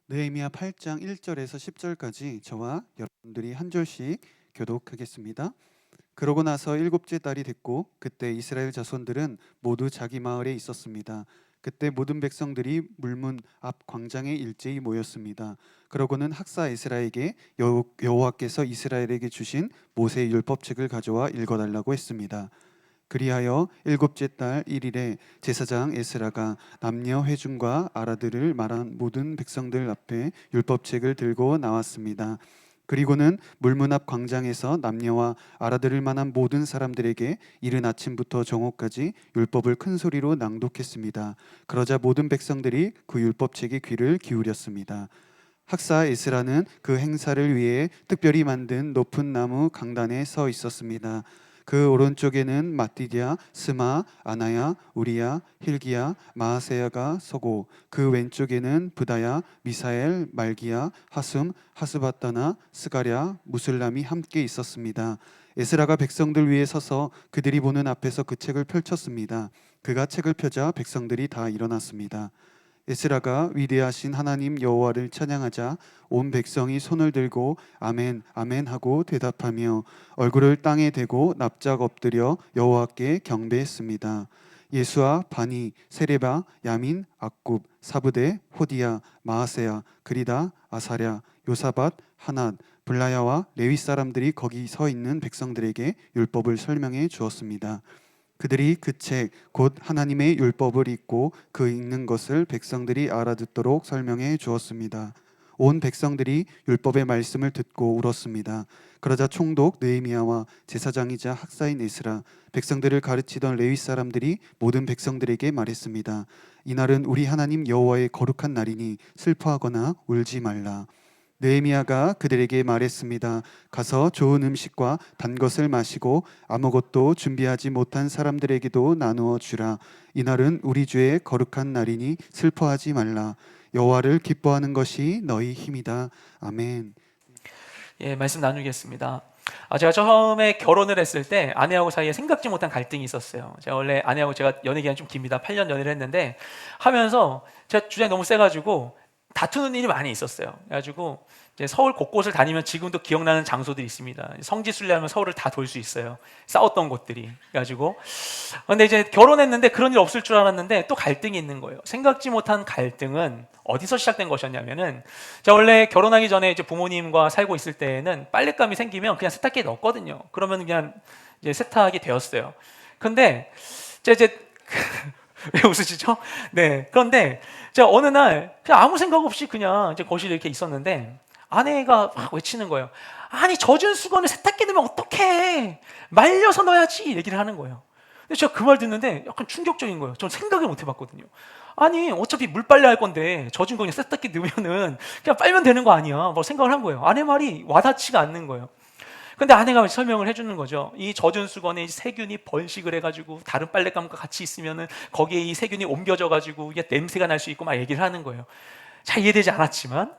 느헤미야 8장 1절에서 10절까지 저와 여러분들이 한 절씩 교독하겠습니다. 그러고 나서 일곱째 달이 됐고 그때 이스라엘 자손들은 모두 자기 마을에 있었습니다. 그때 모든 백성들이 물문 앞 광장에 일제히 모였습니다. 그러고는 학사 에스라에게 여호와께서 이스라엘에게 주신 모세의 율법책을 가져와 읽어달라고 했습니다. 그리하여 일곱째 달 1일에 제사장 에스라가 남녀 회중과 알아들을 말한 모든 백성들 앞에 율법책을 들고 나왔습니다. 그리고는 물문 앞 광장에서 남녀와 알아들을 만한 모든 사람들에게 이른 아침부터 정오까지 율법을 큰 소리로 낭독했습니다. 그러자 모든 백성들이 그 율법책에 귀를 기울였습니다. 학사 에스라는 그 행사를 위해 특별히 만든 높은 나무 강단에 서 있었습니다. 그 오른쪽에는 마띠디아, 스마, 아나야, 우리야, 힐기야, 마아세야가 서고 그 왼쪽에는 브다야, 미사엘, 말기야, 하숨, 하스바다나, 스가랴, 무슬람이 함께 있었습니다. 에스라가 백성들 위에 서서 그들이 보는 앞에서 그 책을 펼쳤습니다. 그가 책을 펴자 백성들이 다 일어났습니다. 에스라가 위대하신 하나님 여호와를 찬양하자 온 백성이 손을 들고 아멘 아멘 하고 대답하며 얼굴을 땅에 대고 납작 엎드려 여호와께 경배했습니다. 예수아, 바니, 세레바, 야민, 악굽, 사브데, 호디야, 마아세야, 그리다, 아사랴, 요사밧, 하낫, 블라야와 레위 사람들이 거기 서 있는 백성들에게 율법을 설명해 주었습니다. 그들이 그 책 곧 하나님의 율법을 읽고 그 읽는 것을 백성들이 알아듣도록 설명해 주었습니다. 온 백성들이 율법의 말씀을 듣고 울었습니다. 그러자 총독 느헤미야와 제사장이자 학사인 에스라, 백성들을 가르치던 레위 사람들이 모든 백성들에게 말했습니다. 이날은 우리 하나님 여호와의 거룩한 날이니 슬퍼하거나 울지 말라. 느헤미야가 그들에게 말했습니다. 가서 좋은 음식과 단 것을 마시고 아무것도 준비하지 못한 사람들에게도 나누어 주라. 이날은 우리 주의 거룩한 날이니 슬퍼하지 말라. 여호와를 기뻐하는 것이 너희 힘이다. 아멘. 예, 말씀 나누겠습니다. 제가 처음에 결혼을 했을 때 아내하고 사이에 생각지 못한 갈등이 있었어요. 제가 원래 아내하고 제가 연애 기간이 좀 깁니다. 8년 연애를 했는데 하면서 제가 주장이 너무 세가지고 다투는 일이 많이 있었어요. 그래가지고 이제 서울 곳곳을 다니면 지금도 기억나는 장소들이 있습니다. 성지순례하면 서울을 다 돌 수 있어요. 싸웠던 곳들이. 그래가지고 근데 이제 결혼했는데 그런 일 없을 줄 알았는데 또 갈등이 있는 거예요. 생각지 못한 갈등은 어디서 시작된 것이었냐면은 제가 원래 결혼하기 전에 이제 부모님과 살고 있을 때는 빨랫감이 생기면 그냥 세탁기에 넣었거든요. 그러면 그냥 이제 세탁이 되었어요. 근데 이제 왜 웃으시죠? 네. 그런데 제가 어느 날 그냥 아무 생각 없이 그냥 이제 거실에 이렇게 있었는데 아내가 막 외치는 거예요. 아니, 젖은 수건을 세탁기에 넣으면 어떡해? 말려서 넣어야지. 얘기를 하는 거예요. 근데 제가 그 말 듣는데 약간 충격적인 거예요. 전 생각을 못 해봤거든요. 아니, 어차피 물빨래 할 건데 젖은 거 그냥 세탁기 넣으면은 그냥 빨면 되는 거 아니야? 뭐 생각을 한 거예요. 아내 말이 와닿지가 않는 거예요. 근데 아내가 설명을 해주는 거죠. 이 젖은 수건에 세균이 번식을 해가지고 다른 빨랫감과 같이 있으면은 거기에 이 세균이 옮겨져가지고 이게 냄새가 날 수 있고 막 얘기를 하는 거예요. 잘 이해되지 않았지만,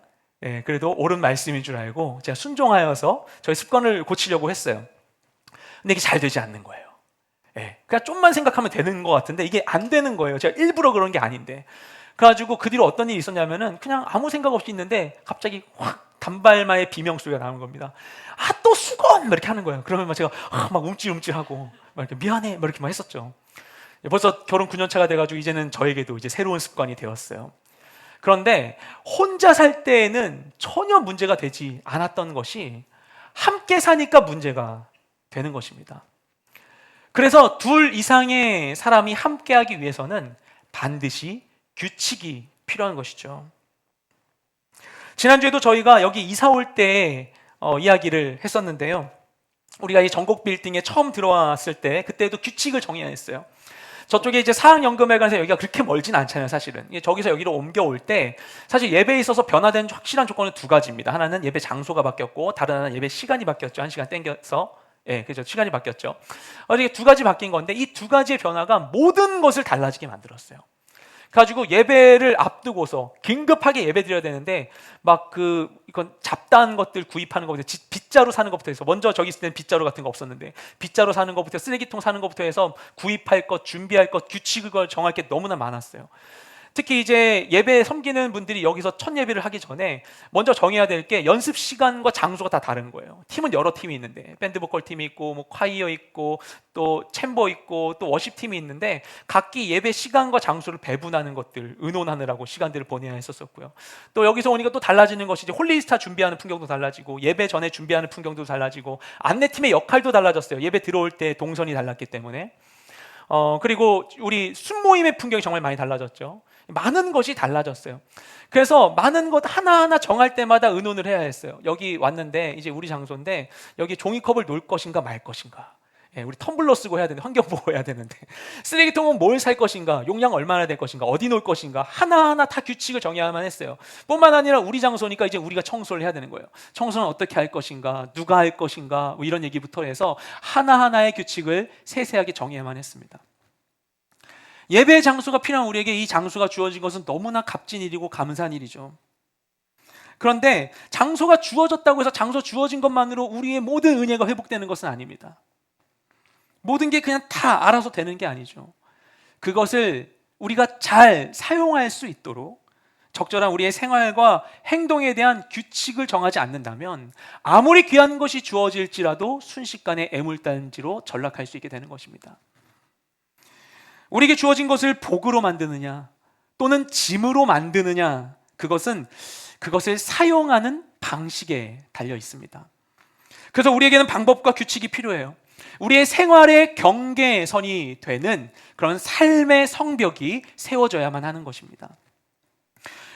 그래도 옳은 말씀인 줄 알고 제가 순종하여서 저희 습관을 고치려고 했어요. 근데 이게 잘 되지 않는 거예요. 그냥 좀만 생각하면 되는 것 같은데 이게 안 되는 거예요. 제가 일부러 그런 게 아닌데. 그래가지고 그 뒤로 어떤 일이 있었냐면은 그냥 아무 생각 없이 있는데 갑자기 확 단발마의 비명소리가 나오는 겁니다. 또 수건! 막 이렇게 하는 거예요. 그러면 막 제가 막 움찔움찔하고 막 이렇게 미안해! 막 이렇게 막 했었죠. 벌써 결혼 9년 차가 돼가지고 이제는 저에게도 이제 새로운 습관이 되었어요. 그런데 혼자 살 때에는 전혀 문제가 되지 않았던 것이 함께 사니까 문제가 되는 것입니다. 그래서 둘 이상의 사람이 함께하기 위해서는 반드시 규칙이 필요한 것이죠. 지난주에도 저희가 여기 이사 올 때 이야기를 했었는데요. 우리가 이 전국 빌딩에 처음 들어왔을 때 그때도 규칙을 정해야 했어요. 저쪽에 이제 사학연금회관에서 여기가 그렇게 멀진 않잖아요, 사실은. 저기서 여기로 옮겨올 때 사실 예배에 있어서 변화된 확실한 조건은 두 가지입니다. 하나는 예배 장소가 바뀌었고 다른 하나는 예배 시간이 바뀌었죠. 1시간 땡겨서. 그죠. 시간이 바뀌었죠. 이게 두 가지 바뀐 건데 이 두 가지의 변화가 모든 것을 달라지게 만들었어요. 가지고 예배를 앞두고서 긴급하게 예배 드려야 되는데 이건 잡다한 것들 구입하는 것부터 빗자루 사는 것부터 해서 먼저 저기 있을 때는 빗자루 같은 거 없었는데 빗자루 사는 것부터 쓰레기통 사는 것부터 해서 구입할 것, 준비할 것, 규칙을 정할 게 너무나 많았어요. 특히 이제 예배 섬기는 분들이 여기서 첫 예배를 하기 전에 먼저 정해야 될 게 연습 시간과 장소가 다 다른 거예요. 팀은 여러 팀이 있는데 밴드 보컬 팀이 있고 뭐 콰이어 있고 또 챔버 있고 또 워십 팀이 있는데 각기 예배 시간과 장소를 배분하는 것들 의논하느라고 시간들을 보내야 했었고요. 또 여기서 오니까 또 달라지는 것이 이제 홀리스타 준비하는 풍경도 달라지고 예배 전에 준비하는 풍경도 달라지고 안내팀의 역할도 달라졌어요. 예배 들어올 때 동선이 달랐기 때문에. 그리고 우리 순모임의 풍경이 정말 많이 달라졌죠. 많은 것이 달라졌어요. 그래서 많은 것 하나하나 정할 때마다 의논을 해야 했어요. 여기 왔는데 이제 우리 장소인데 여기 종이컵을 놓을 것인가 말 것인가. 우리 텀블러 쓰고 해야 되는데 환경 보호해야 되는데 쓰레기통은 뭘 살 것인가, 용량 얼마나 될 것인가, 어디 놓을 것인가 하나하나 다 규칙을 정해야만 했어요. 뿐만 아니라 우리 장소니까 이제 우리가 청소를 해야 되는 거예요. 청소는 어떻게 할 것인가, 누가 할 것인가 뭐 이런 얘기부터 해서 하나하나의 규칙을 세세하게 정해야만 했습니다. 예배 장소가 필요한 우리에게 이 장소가 주어진 것은 너무나 값진 일이고 감사한 일이죠. 그런데 장소가 주어졌다고 해서 장소 주어진 것만으로 우리의 모든 은혜가 회복되는 것은 아닙니다. 모든 게 그냥 다 알아서 되는 게 아니죠. 그것을 우리가 잘 사용할 수 있도록 적절한 우리의 생활과 행동에 대한 규칙을 정하지 않는다면 아무리 귀한 것이 주어질지라도 순식간에 애물단지로 전락할 수 있게 되는 것입니다. 우리에게 주어진 것을 복으로 만드느냐 또는 짐으로 만드느냐 그것을 사용하는 방식에 달려 있습니다. 그래서 우리에게는 방법과 규칙이 필요해요. 우리의 생활의 경계선이 되는 그런 삶의 성벽이 세워져야만 하는 것입니다.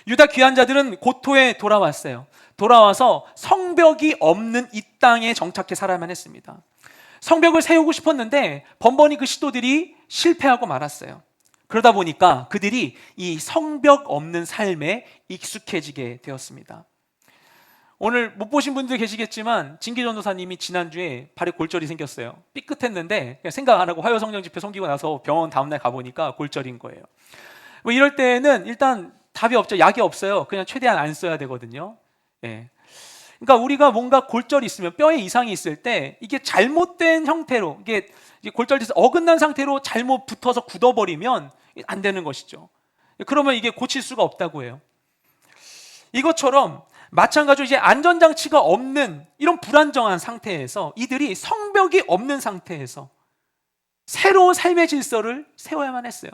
유다 귀환자들은 고토에 돌아왔어요. 돌아와서 성벽이 없는 이 땅에 정착해 살아야만 했습니다. 성벽을 세우고 싶었는데 번번이 그 시도들이 실패하고 말았어요. 그러다 보니까 그들이 이 성벽 없는 삶에 익숙해지게 되었습니다. 오늘 못 보신 분들 계시겠지만 진기 전도사님이 지난주에 발에 골절이 생겼어요. 삐끗했는데 그냥 생각 안 하고 화요성령 집회 섬기고 나서 병원 다음날 가보니까 골절인 거예요. 뭐 이럴 때는 일단 답이 없죠. 약이 없어요. 그냥 최대한 안 써야 되거든요. 예. 그러니까 우리가 뭔가 골절이 있으면 뼈에 이상이 있을 때 이게 잘못된 형태로 이게 골절돼서 어긋난 상태로 잘못 붙어서 굳어버리면 안 되는 것이죠. 그러면 이게 고칠 수가 없다고 해요. 이것처럼 마찬가지로 이제 안전장치가 없는 이런 불안정한 상태에서 이들이 성벽이 없는 상태에서 새로운 삶의 질서를 세워야만 했어요.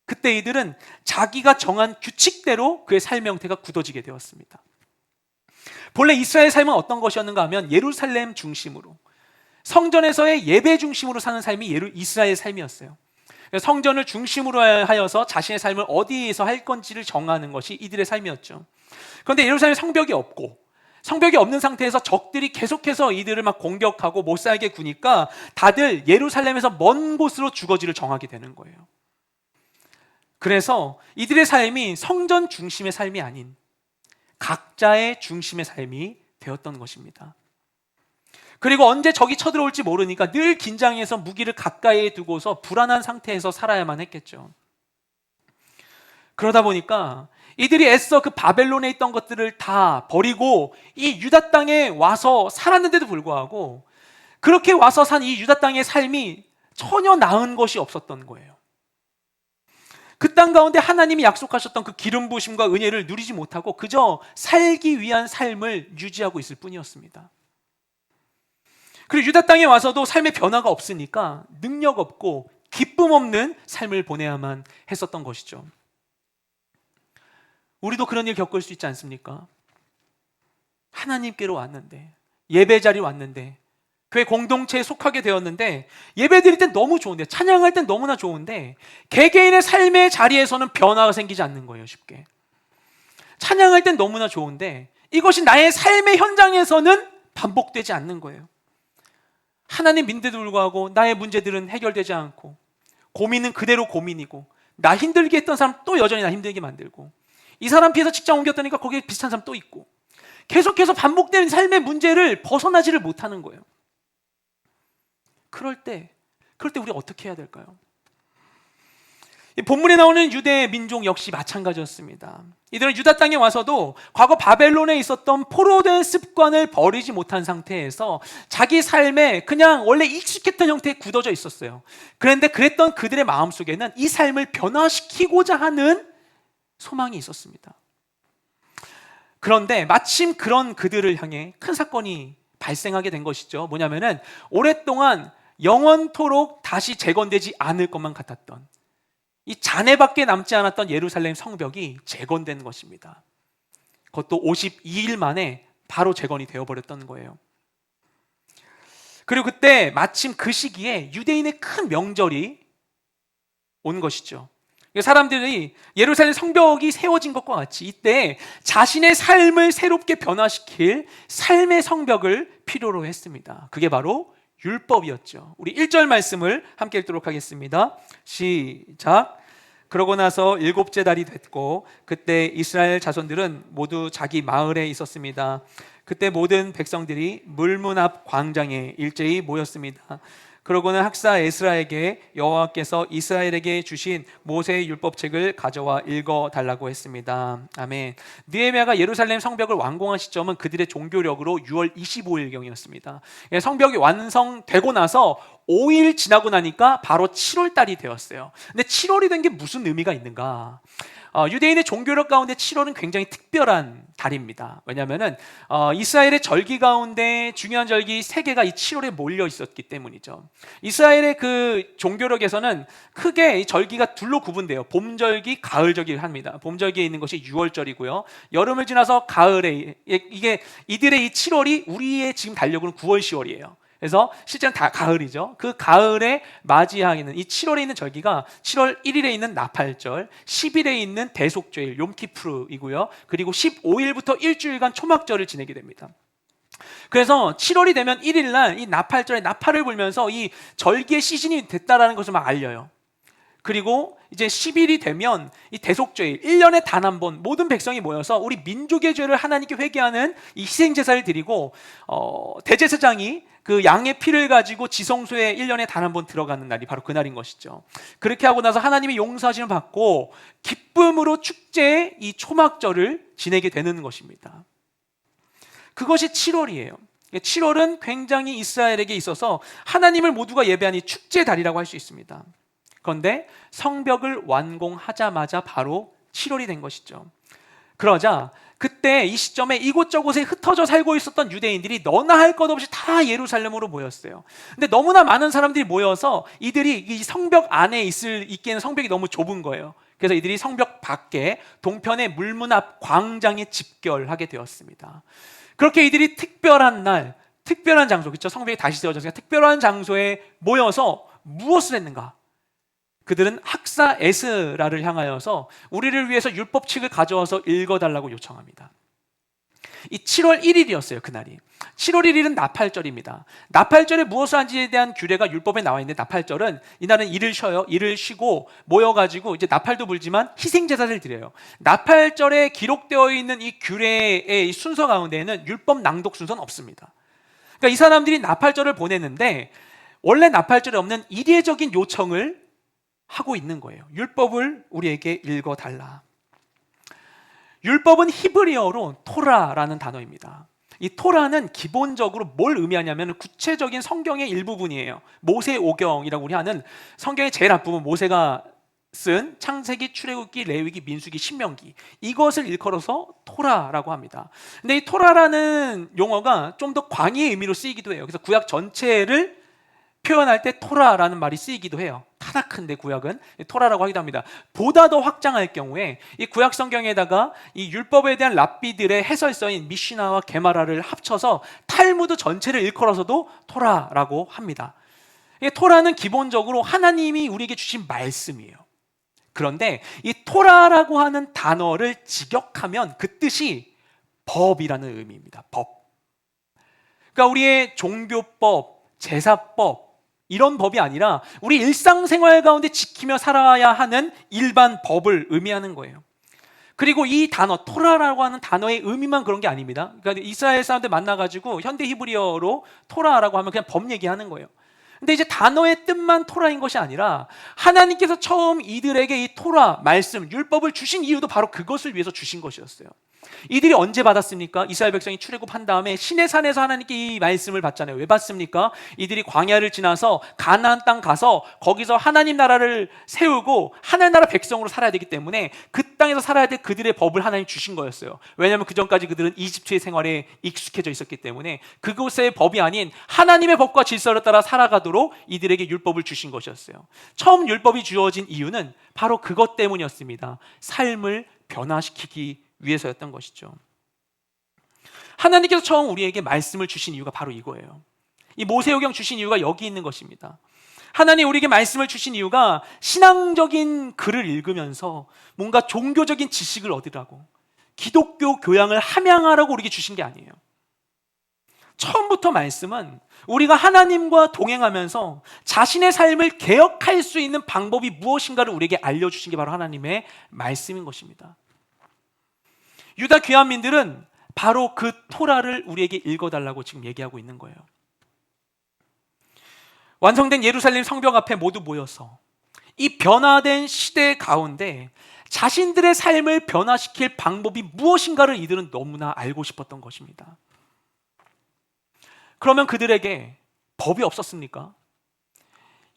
그때 이들은 자기가 정한 규칙대로 그의 삶의 형태가 굳어지게 되었습니다. 본래 이스라엘 삶은 어떤 것이었는가 하면 예루살렘 중심으로 성전에서의 예배 중심으로 사는 삶이 이스라엘 삶이었어요. 성전을 중심으로 하여서 자신의 삶을 어디에서 할 건지를 정하는 것이 이들의 삶이었죠. 그런데 예루살렘에 성벽이 없고 성벽이 없는 상태에서 적들이 계속해서 이들을 막 공격하고 못 살게 구니까 다들 예루살렘에서 먼 곳으로 주거지를 정하게 되는 거예요. 그래서 이들의 삶이 성전 중심의 삶이 아닌 각자의 중심의 삶이 되었던 것입니다. 그리고 언제 적이 쳐들어올지 모르니까 늘 긴장해서 무기를 가까이에 두고서 불안한 상태에서 살아야만 했겠죠. 그러다 보니까 이들이 애써 그 바벨론에 있던 것들을 다 버리고 이 유다 땅에 와서 살았는데도 불구하고 그렇게 와서 산 이 유다 땅의 삶이 전혀 나은 것이 없었던 거예요. 그 땅 가운데 하나님이 약속하셨던 그 기름 부으심과 은혜를 누리지 못하고 그저 살기 위한 삶을 유지하고 있을 뿐이었습니다. 그리고 유다 땅에 와서도 삶의 변화가 없으니까 능력 없고 기쁨 없는 삶을 보내야만 했었던 것이죠. 우리도 그런 일 겪을 수 있지 않습니까? 하나님께로 왔는데 예배 자리 왔는데 교회 공동체에 속하게 되었는데 예배 드릴 땐 너무 좋은데 찬양할 땐 너무나 좋은데 개개인의 삶의 자리에서는 변화가 생기지 않는 거예요. 쉽게 찬양할 땐 너무나 좋은데 이것이 나의 삶의 현장에서는 반복되지 않는 거예요. 하나님 믿는데도 불구하고 나의 문제들은 해결되지 않고 고민은 그대로 고민이고 나 힘들게 했던 사람 또 여전히 나 힘들게 만들고 이 사람 피해서 직장 옮겼다니까 거기에 비슷한 사람 또 있고 계속해서 반복되는 삶의 문제를 벗어나지를 못하는 거예요. 그럴 때 우리 어떻게 해야 될까요? 본문에 나오는 유대 민족 역시 마찬가지였습니다. 이들은 유다 땅에 와서도 과거 바벨론에 있었던 포로된 습관을 버리지 못한 상태에서 자기 삶에 그냥 원래 익숙했던 형태에 굳어져 있었어요. 그런데 그랬던 그들의 마음속에는 이 삶을 변화시키고자 하는 소망이 있었습니다. 그런데 마침 그런 그들을 향해 큰 사건이 발생하게 된 것이죠. 뭐냐면은 오랫동안 영원토록 다시 재건되지 않을 것만 같았던 이 잔해밖에 남지 않았던 예루살렘 성벽이 재건된 것입니다. 그것도 52일 만에 바로 재건이 되어버렸던 거예요. 그리고 그때 마침 그 시기에 유대인의 큰 명절이 온 것이죠. 사람들이 예루살렘 성벽이 세워진 것과 같이 이때 자신의 삶을 새롭게 변화시킬 삶의 성벽을 필요로 했습니다. 그게 바로 율법이었죠. 우리 1절 말씀을 함께 읽도록 하겠습니다. 시작. 그러고 나서 7째 달이 됐고 그때 이스라엘 자손들은 모두 자기 마을에 있었습니다. 그때 모든 백성들이 물문 앞 광장에 일제히 모였습니다. 그러고는 학사 에스라에게 여호와께서 이스라엘에게 주신 모세의 율법책을 가져와 읽어달라고 했습니다. 아멘. 느헤미야가 예루살렘 성벽을 완공한 시점은 그들의 종교력으로 6월 25일경이었습니다. 성벽이 완성되고 나서 5일 지나고 나니까 바로 7월 달이 되었어요. 근데 7월이 된 게 무슨 의미가 있는가? 유대인의 종교력 가운데 7월은 굉장히 특별한 달입니다. 왜냐하면 이스라엘의 절기 가운데 중요한 절기 3개가 이 7월에 몰려 있었기 때문이죠. 이스라엘의 그 종교력에서는 크게 이 절기가 둘로 구분돼요. 봄절기, 가을절기를 합니다. 봄절기에 있는 것이 6월절이고요. 여름을 지나서 가을에 이게 이들의 이 7월이 우리의 지금 달력으로는 9월, 10월이에요. 그래서 실제는 다 가을이죠. 그 가을에 맞이하는 이 7월에 있는 절기가 7월 1일에 있는 나팔절, 10일에 있는 대속죄일 욤키푸르이고요. 그리고 15일부터 일주일간 초막절을 지내게 됩니다. 그래서 7월이 되면 1일 날 이 나팔절에 나팔을 불면서 이 절기의 시즌이 됐다라는 것을 막 알려요. 그리고 이제 10일이 되면 이 대속죄일 1년에 단 한 번 모든 백성이 모여서 우리 민족의 죄를 하나님께 회개하는 이 희생제사를 드리고 대제사장이 그 양의 피를 가지고 지성소에 1년에 단 한 번 들어가는 날이 바로 그날인 것이죠. 그렇게 하고 나서 하나님의 용서하심을 받고 기쁨으로 축제의 이 초막절을 지내게 되는 것입니다. 그것이 7월이에요. 7월은 굉장히 이스라엘에게 있어서 하나님을 모두가 예배하는 축제의 달이라고 할 수 있습니다. 그런데 성벽을 완공하자마자 바로 7월이 된 것이죠. 그러자 그때 이 시점에 이곳저곳에 흩어져 살고 있었던 유대인들이 너나 할 것 없이 다 예루살렘으로 모였어요. 근데 너무나 많은 사람들이 모여서 이들이 이 성벽 안에 있기에는 성벽이 너무 좁은 거예요. 그래서 이들이 성벽 밖에 동편의 물문 앞 광장에 집결하게 되었습니다. 그렇게 이들이 특별한 날, 특별한 장소, 그렇죠? 성벽이 다시 세워졌으니까 특별한 장소에 모여서 무엇을 했는가? 그들은 학사 에스라를 향하여서 우리를 위해서 율법책을 가져와서 읽어달라고 요청합니다. 이 7월 1일이었어요, 그날이. 7월 1일은 나팔절입니다. 나팔절에 무엇을 한지에 대한 규례가 율법에 나와 있는데 나팔절은 이날은 일을 쉬어요. 일을 쉬고 모여가지고 이제 나팔도 불지만 희생제사를 드려요. 나팔절에 기록되어 있는 이 규례의 순서 가운데에는 율법 낭독 순서는 없습니다. 그러니까 이 사람들이 나팔절을 보냈는데 원래 나팔절에 없는 이례적인 요청을 하고 있는 거예요. 율법을 우리에게 읽어달라. 율법은 히브리어로 토라라는 단어입니다. 이 토라는 기본적으로 뭘 의미하냐면 구체적인 성경의 일부분이에요. 모세오경이라고 우리 하는 성경의 제일 앞부분, 모세가 쓴 창세기, 출애굽기, 레위기, 민수기, 신명기, 이것을 일컬어서 토라라고 합니다. 근데 이 토라라는 용어가 좀 더 광의의 의미로 쓰이기도 해요. 그래서 구약 전체를 표현할 때 토라라는 말이 쓰이기도 해요. 타나크인데 구약은 토라라고 하기도 합니다. 보다 더 확장할 경우에 이 구약 성경에다가 이 율법에 대한 랍비들의 해설서인 미시나와 게마라를 합쳐서 탈무드 전체를 일컬어서도 토라라고 합니다. 토라는 기본적으로 하나님이 우리에게 주신 말씀이에요. 그런데 이 토라라고 하는 단어를 직역하면 그 뜻이 법이라는 의미입니다. 법. 그러니까 우리의 종교법, 제사법 이런 법이 아니라 우리 일상생활 가운데 지키며 살아야 하는 일반 법을 의미하는 거예요. 그리고 이 단어 토라라고 하는 단어의 의미만 그런 게 아닙니다. 그러니까 이스라엘 사람들 만나가지고 현대 히브리어로 토라라고 하면 그냥 법 얘기하는 거예요. 근데 이제 단어의 뜻만 토라인 것이 아니라 하나님께서 처음 이들에게 이 토라, 말씀, 율법을 주신 이유도 바로 그것을 위해서 주신 것이었어요. 이들이 언제 받았습니까? 이스라엘 백성이 출애굽한 다음에 시내산에서 하나님께 이 말씀을 받잖아요. 왜 받습니까? 이들이 광야를 지나서 가나안 땅 가서 거기서 하나님 나라를 세우고 하나님 나라 백성으로 살아야 되기 때문에 그 땅에서 살아야 될 그들의 법을 하나님 주신 거였어요. 왜냐하면 그 전까지 그들은 이집트의 생활에 익숙해져 있었기 때문에 그곳의 법이 아닌 하나님의 법과 질서를 따라 살아가도록 이들에게 율법을 주신 것이었어요. 처음 율법이 주어진 이유는 바로 그것 때문이었습니다. 삶을 변화시키기 위해서였던 것이죠. 하나님께서 처음 우리에게 말씀을 주신 이유가 바로 이거예요. 이 모세오경 주신 이유가 여기 있는 것입니다. 하나님 우리에게 말씀을 주신 이유가 신앙적인 글을 읽으면서 뭔가 종교적인 지식을 얻으라고, 기독교 교양을 함양하라고 우리에게 주신 게 아니에요. 처음부터 말씀은 우리가 하나님과 동행하면서 자신의 삶을 개혁할 수 있는 방법이 무엇인가를 우리에게 알려주신 게 바로 하나님의 말씀인 것입니다. 유다 귀환민들은 바로 그 토라를 우리에게 읽어달라고 지금 얘기하고 있는 거예요. 완성된 예루살렘 성벽 앞에 모두 모여서 이 변화된 시대 가운데 자신들의 삶을 변화시킬 방법이 무엇인가를 이들은 너무나 알고 싶었던 것입니다. 그러면 그들에게 법이 없었습니까?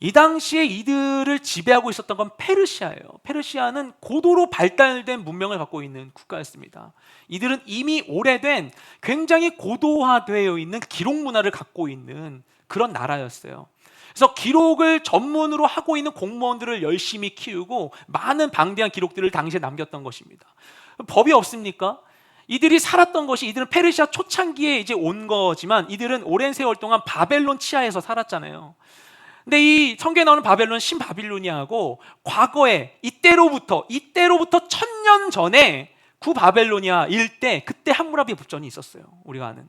이 당시에 이들을 지배하고 있었던 건 페르시아예요. 페르시아는 고도로 발달된 문명을 갖고 있는 국가였습니다. 이들은 이미 오래된 굉장히 고도화되어 있는 기록 문화를 갖고 있는 그런 나라였어요. 그래서 기록을 전문으로 하고 있는 공무원들을 열심히 키우고 많은 방대한 기록들을 당시에 남겼던 것입니다. 법이 없습니까? 이들이 살았던 것이, 이들은 페르시아 초창기에 이제 온 거지만 이들은 오랜 세월 동안 바벨론 치하에서 살았잖아요. 근데 이 성경에 나오는 바벨론, 신바빌로니아하고 과거에 이때로부터 1000년 전에 구바벨로니아 일대, 그때 함무라비 법전이 있었어요. 우리가 아는.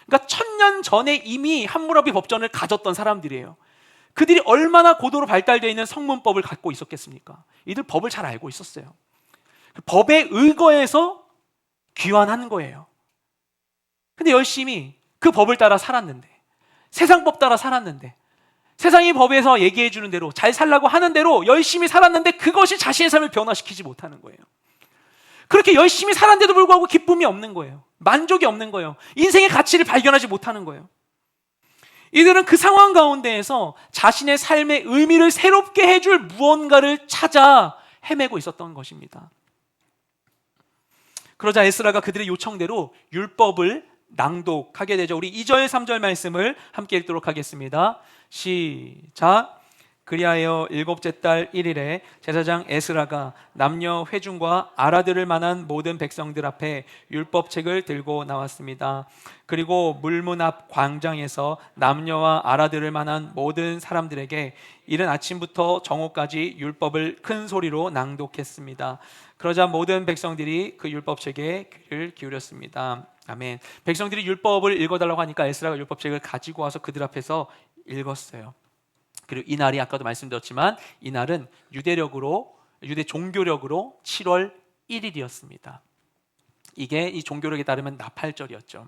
그러니까 1000년 전에 이미 함무라비 법전을 가졌던 사람들이에요. 그들이 얼마나 고도로 발달되어 있는 성문법을 갖고 있었겠습니까? 이들 법을 잘 알고 있었어요. 법에 의거해서 귀환하는 거예요. 근데 열심히 그 법을 따라 살았는데, 세상법 따라 살았는데, 세상이 법에서 얘기해 주는 대로 잘 살라고 하는 대로 열심히 살았는데 그것이 자신의 삶을 변화시키지 못하는 거예요. 그렇게 열심히 살았는데도 불구하고 기쁨이 없는 거예요. 만족이 없는 거예요. 인생의 가치를 발견하지 못하는 거예요. 이들은 그 상황 가운데에서 자신의 삶의 의미를 새롭게 해줄 무언가를 찾아 헤매고 있었던 것입니다. 그러자 에스라가 그들의 요청대로 율법을 낭독하게 되죠. 우리 2절 3절 말씀을 함께 읽도록 하겠습니다. 시작. 그리하여 7째 달 1일에 제사장 에스라가 남녀 회중과 알아들을 만한 모든 백성들 앞에 율법책을 들고 나왔습니다. 그리고 물문 앞 광장에서 남녀와 알아들을 만한 모든 사람들에게 이른 아침부터 정오까지 율법을 큰 소리로 낭독했습니다. 그러자 모든 백성들이 그 율법책에 귀를 기울였습니다. 아멘. 백성들이 율법을 읽어달라고 하니까 에스라가 율법책을 가지고 와서 그들 앞에서 읽었어요. 그리고 이 날이 아까도 말씀드렸지만 이 날은 유대 종교력으로 7월 1일이었습니다. 이게 이 종교력에 따르면 나팔절이었죠.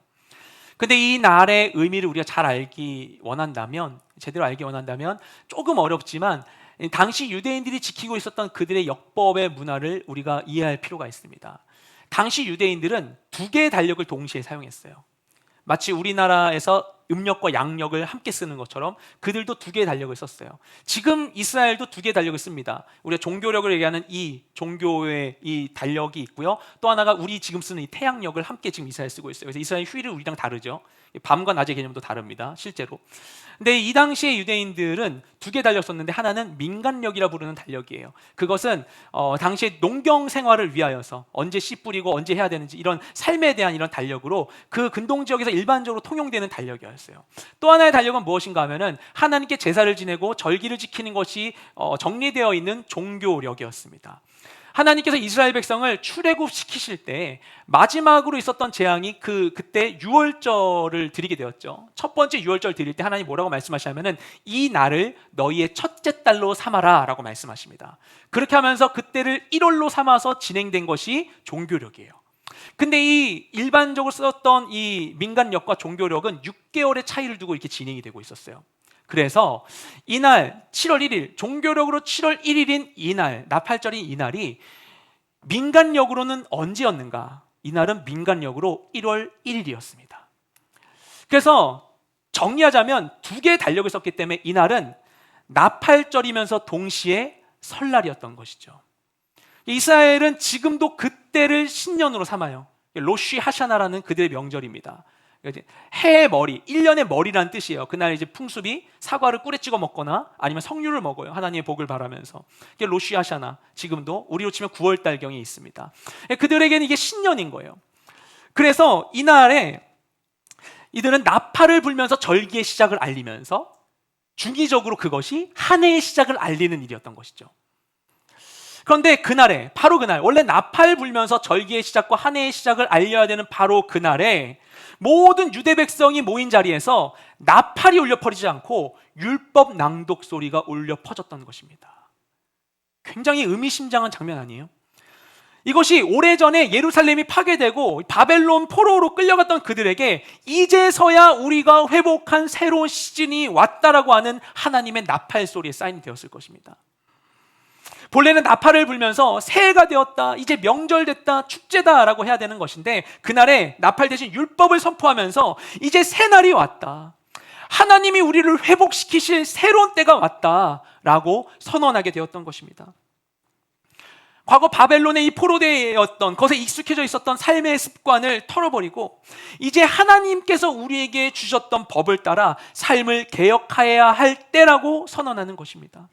근데 이 날의 의미를 우리가 잘 알기 원한다면, 제대로 알기 원한다면 조금 어렵지만 당시 유대인들이 지키고 있었던 그들의 역법의 문화를 우리가 이해할 필요가 있습니다. 당시 유대인들은 2개의 달력을 동시에 사용했어요. 마치 우리나라에서 음력과 양력을 함께 쓰는 것처럼 그들도 2개의 달력을 썼어요. 지금 이스라엘도 2개의 달력을 씁니다. 우리가 종교력을 얘기하는 이 종교의 이 달력이 있고요. 또 하나가 우리 지금 쓰는 이 태양력을 함께 지금 이스라엘 쓰고 있어요. 그래서 이스라엘 휴일은 우리랑 다르죠. 밤과 낮의 개념도 다릅니다. 실제로. 근데 이 당시에 유대인들은 2개 달력 썼는데 하나는 민간력이라 부르는 달력이에요. 그것은 당시에 농경 생활을 위하여서 언제 씨 뿌리고 언제 해야 되는지 이런 삶에 대한 이런 달력으로 그 근동 지역에서 일반적으로 통용되는 달력이었어요. 또 하나의 달력은 무엇인가 하면은 하나님께 제사를 지내고 절기를 지키는 것이 정리되어 있는 종교력이었습니다. 하나님께서 이스라엘 백성을 출애굽시키실 때 마지막으로 있었던 재앙이 그때 유월절을 드리게 되었죠. 첫 번째 유월절 드릴 때 하나님 뭐라고 말씀하시냐면은 이 날을 너희의 첫째 달로 삼아라 라고 말씀하십니다. 그렇게 하면서 그때를 1월로 삼아서 진행된 것이 종교력이에요. 근데 이 일반적으로 썼던 이 민간력과 종교력은 6개월의 차이를 두고 이렇게 진행이 되고 있었어요. 그래서 이날 7월 1일, 종교력으로 7월 1일인 이날, 나팔절인 이날이 민간력으로는 언제였는가? 이날은 민간력으로 1월 1일이었습니다. 그래서 정리하자면 두 개의 달력을 썼기 때문에 이날은 나팔절이면서 동시에 설날이었던 것이죠. 이스라엘은 지금도 그때를 신년으로 삼아요. 로쉬 하샤나라는 그들의 명절입니다. 해의 머리, 1년의 머리라는 뜻이에요. 그날 이제 풍습이 사과를 꿀에 찍어 먹거나 아니면 석류를 먹어요. 하나님의 복을 바라면서. 이게 로쉬 하샤나, 지금도 우리로 치면 9월 달경에 있습니다. 그들에게는 이게 신년인 거예요. 그래서 이날에 이들은 나팔을 불면서 절기의 시작을 알리면서 주기적으로 그것이 한 해의 시작을 알리는 일이었던 것이죠. 그런데 그날에, 바로 그날, 원래 나팔 불면서 절기의 시작과 한 해의 시작을 알려야 되는 바로 그날에 모든 유대 백성이 모인 자리에서 나팔이 울려 퍼지지 않고 율법 낭독 소리가 울려 퍼졌던 것입니다. 굉장히 의미심장한 장면 아니에요? 이것이 오래전에 예루살렘이 파괴되고 바벨론 포로로 끌려갔던 그들에게 이제서야 우리가 회복한 새로운 시즌이 왔다라고 하는 하나님의 나팔 소리에 사인이 되었을 것입니다. 본래는 나팔을 불면서 새해가 되었다, 이제 명절 됐다, 축제다라고 해야 되는 것인데 그날에 나팔 대신 율법을 선포하면서 이제 새날이 왔다, 하나님이 우리를 회복시키실 새로운 때가 왔다라고 선언하게 되었던 것입니다. 과거 바벨론의 이 포로대였던 것에 익숙해져 있었던 삶의 습관을 털어버리고 이제 하나님께서 우리에게 주셨던 법을 따라 삶을 개혁해야 할 때라고 선언하는 것입니다.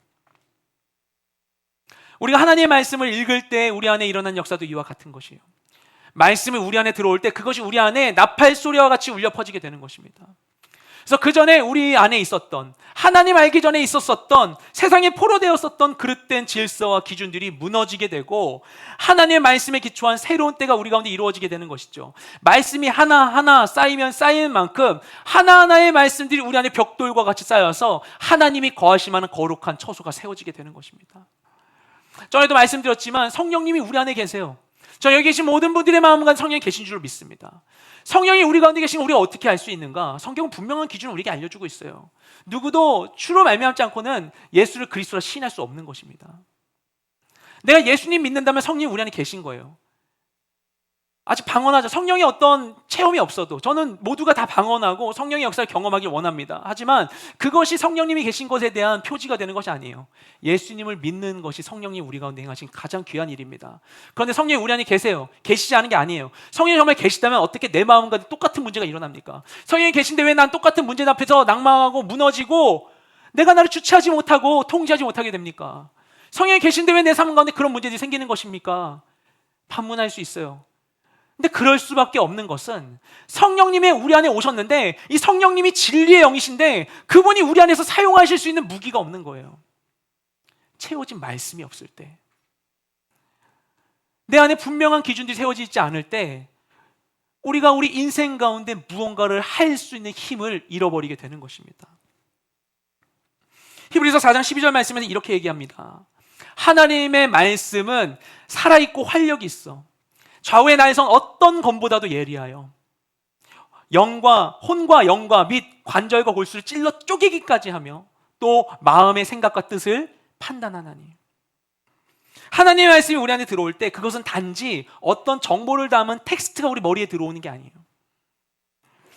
우리가 하나님의 말씀을 읽을 때 우리 안에 일어난 역사도 이와 같은 것이에요. 말씀이 우리 안에 들어올 때 그것이 우리 안에 나팔 소리와 같이 울려 퍼지게 되는 것입니다. 그래서 그 전에 우리 안에 있었던, 하나님 알기 전에 있었었던 세상에 포로되었었던 그릇된 질서와 기준들이 무너지게 되고 하나님의 말씀에 기초한 새로운 때가 우리 가운데 이루어지게 되는 것이죠. 말씀이 하나하나 쌓이면 쌓이는 만큼 하나하나의 말씀들이 우리 안에 벽돌과 같이 쌓여서 하나님이 거하실 만한 거룩한 처소가 세워지게 되는 것입니다. 전에도 말씀드렸지만 성령님이 우리 안에 계세요. 저 여기 계신 모든 분들의 마음과 성령이 계신 줄로 믿습니다. 성령이 우리 가운데 계신 우리가 어떻게 알 수 있는가? 성경은 분명한 기준을 우리에게 알려주고 있어요. 누구도 주로 말미암지 않고는 예수를 그리스도라 시인할 수 없는 것입니다. 내가 예수님 믿는다면 성령이 우리 안에 계신 거예요. 아직 방언하죠. 성령의 어떤 체험이 없어도 저는 모두가 다 방언하고 성령의 역사를 경험하길 원합니다. 하지만 그것이 성령님이 계신 것에 대한 표지가 되는 것이 아니에요. 예수님을 믿는 것이 성령님 우리 가운데 행하신 가장 귀한 일입니다. 그런데 성령이 우리 안에 계세요. 계시지 않은 게 아니에요. 성령이 정말 계시다면 어떻게 내 마음과 똑같은 문제가 일어납니까? 성령이 계신데 왜 난 똑같은 문제 앞에서 낭망하고 무너지고 내가 나를 주체하지 못하고 통제하지 못하게 됩니까? 성령이 계신데 왜 내 삶 가운데 그런 문제들이 생기는 것입니까? 반문할 수 있어요. 근데 그럴 수밖에 없는 것은 성령님이 우리 안에 오셨는데 이 성령님이 진리의 영이신데 그분이 우리 안에서 사용하실 수 있는 무기가 없는 거예요. 채워진 말씀이 없을 때, 내 안에 분명한 기준들이 세워지지 있지 않을 때 우리가 우리 인생 가운데 무언가를 할 수 있는 힘을 잃어버리게 되는 것입니다. 히브리서 4장 12절 말씀에는 이렇게 얘기합니다. 하나님의 말씀은 살아있고 활력이 있어 좌우의 날선 어떤 검보다도 예리하여 혼과 영과 및 관절과 골수를 찔러 쪼개기까지 하며 또 마음의 생각과 뜻을 판단하나니. 하나님의 말씀이 우리 안에 들어올 때 그것은 단지 어떤 정보를 담은 텍스트가 우리 머리에 들어오는 게 아니에요.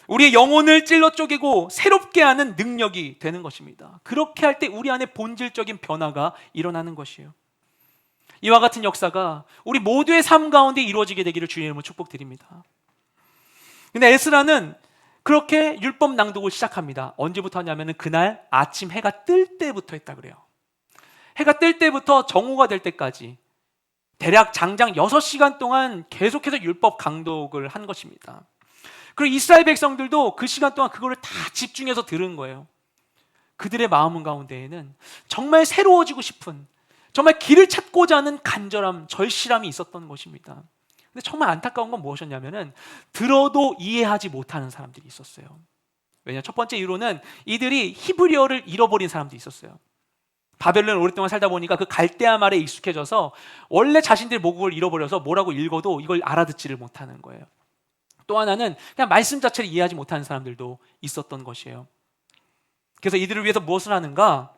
우리의 영혼을 찔러 쪼개고 새롭게 하는 능력이 되는 것입니다. 그렇게 할 때 우리 안에 본질적인 변화가 일어나는 것이에요. 이와 같은 역사가 우리 모두의 삶 가운데 이루어지게 되기를 주의 이름으로 축복드립니다. 근데 에스라는 그렇게 율법 낭독을 시작합니다. 언제부터 하냐면 그날 아침 해가 뜰 때부터 했다 그래요. 해가 뜰 때부터 정오가 될 때까지 대략 장장 6시간 동안 계속해서 율법 강독을 한 것입니다. 그리고 이스라엘 백성들도 그 시간 동안 그거를 다 집중해서 들은 거예요. 그들의 마음 가운데에는 정말 새로워지고 싶은, 정말 길을 찾고자 하는 간절함, 절실함이 있었던 것입니다. 근데 정말 안타까운 건 무엇이었냐면은 들어도 이해하지 못하는 사람들이 있었어요. 왜냐? 첫 번째 이유로는 이들이 히브리어를 잃어버린 사람들이 있었어요. 바벨론에 오랫동안 살다 보니까 그 갈대아 말에 익숙해져서 원래 자신들의 모국을 잃어버려서 뭐라고 읽어도 이걸 알아듣지를 못하는 거예요. 또 하나는 그냥 말씀 자체를 이해하지 못하는 사람들도 있었던 것이에요. 그래서 이들을 위해서 무엇을 하는가?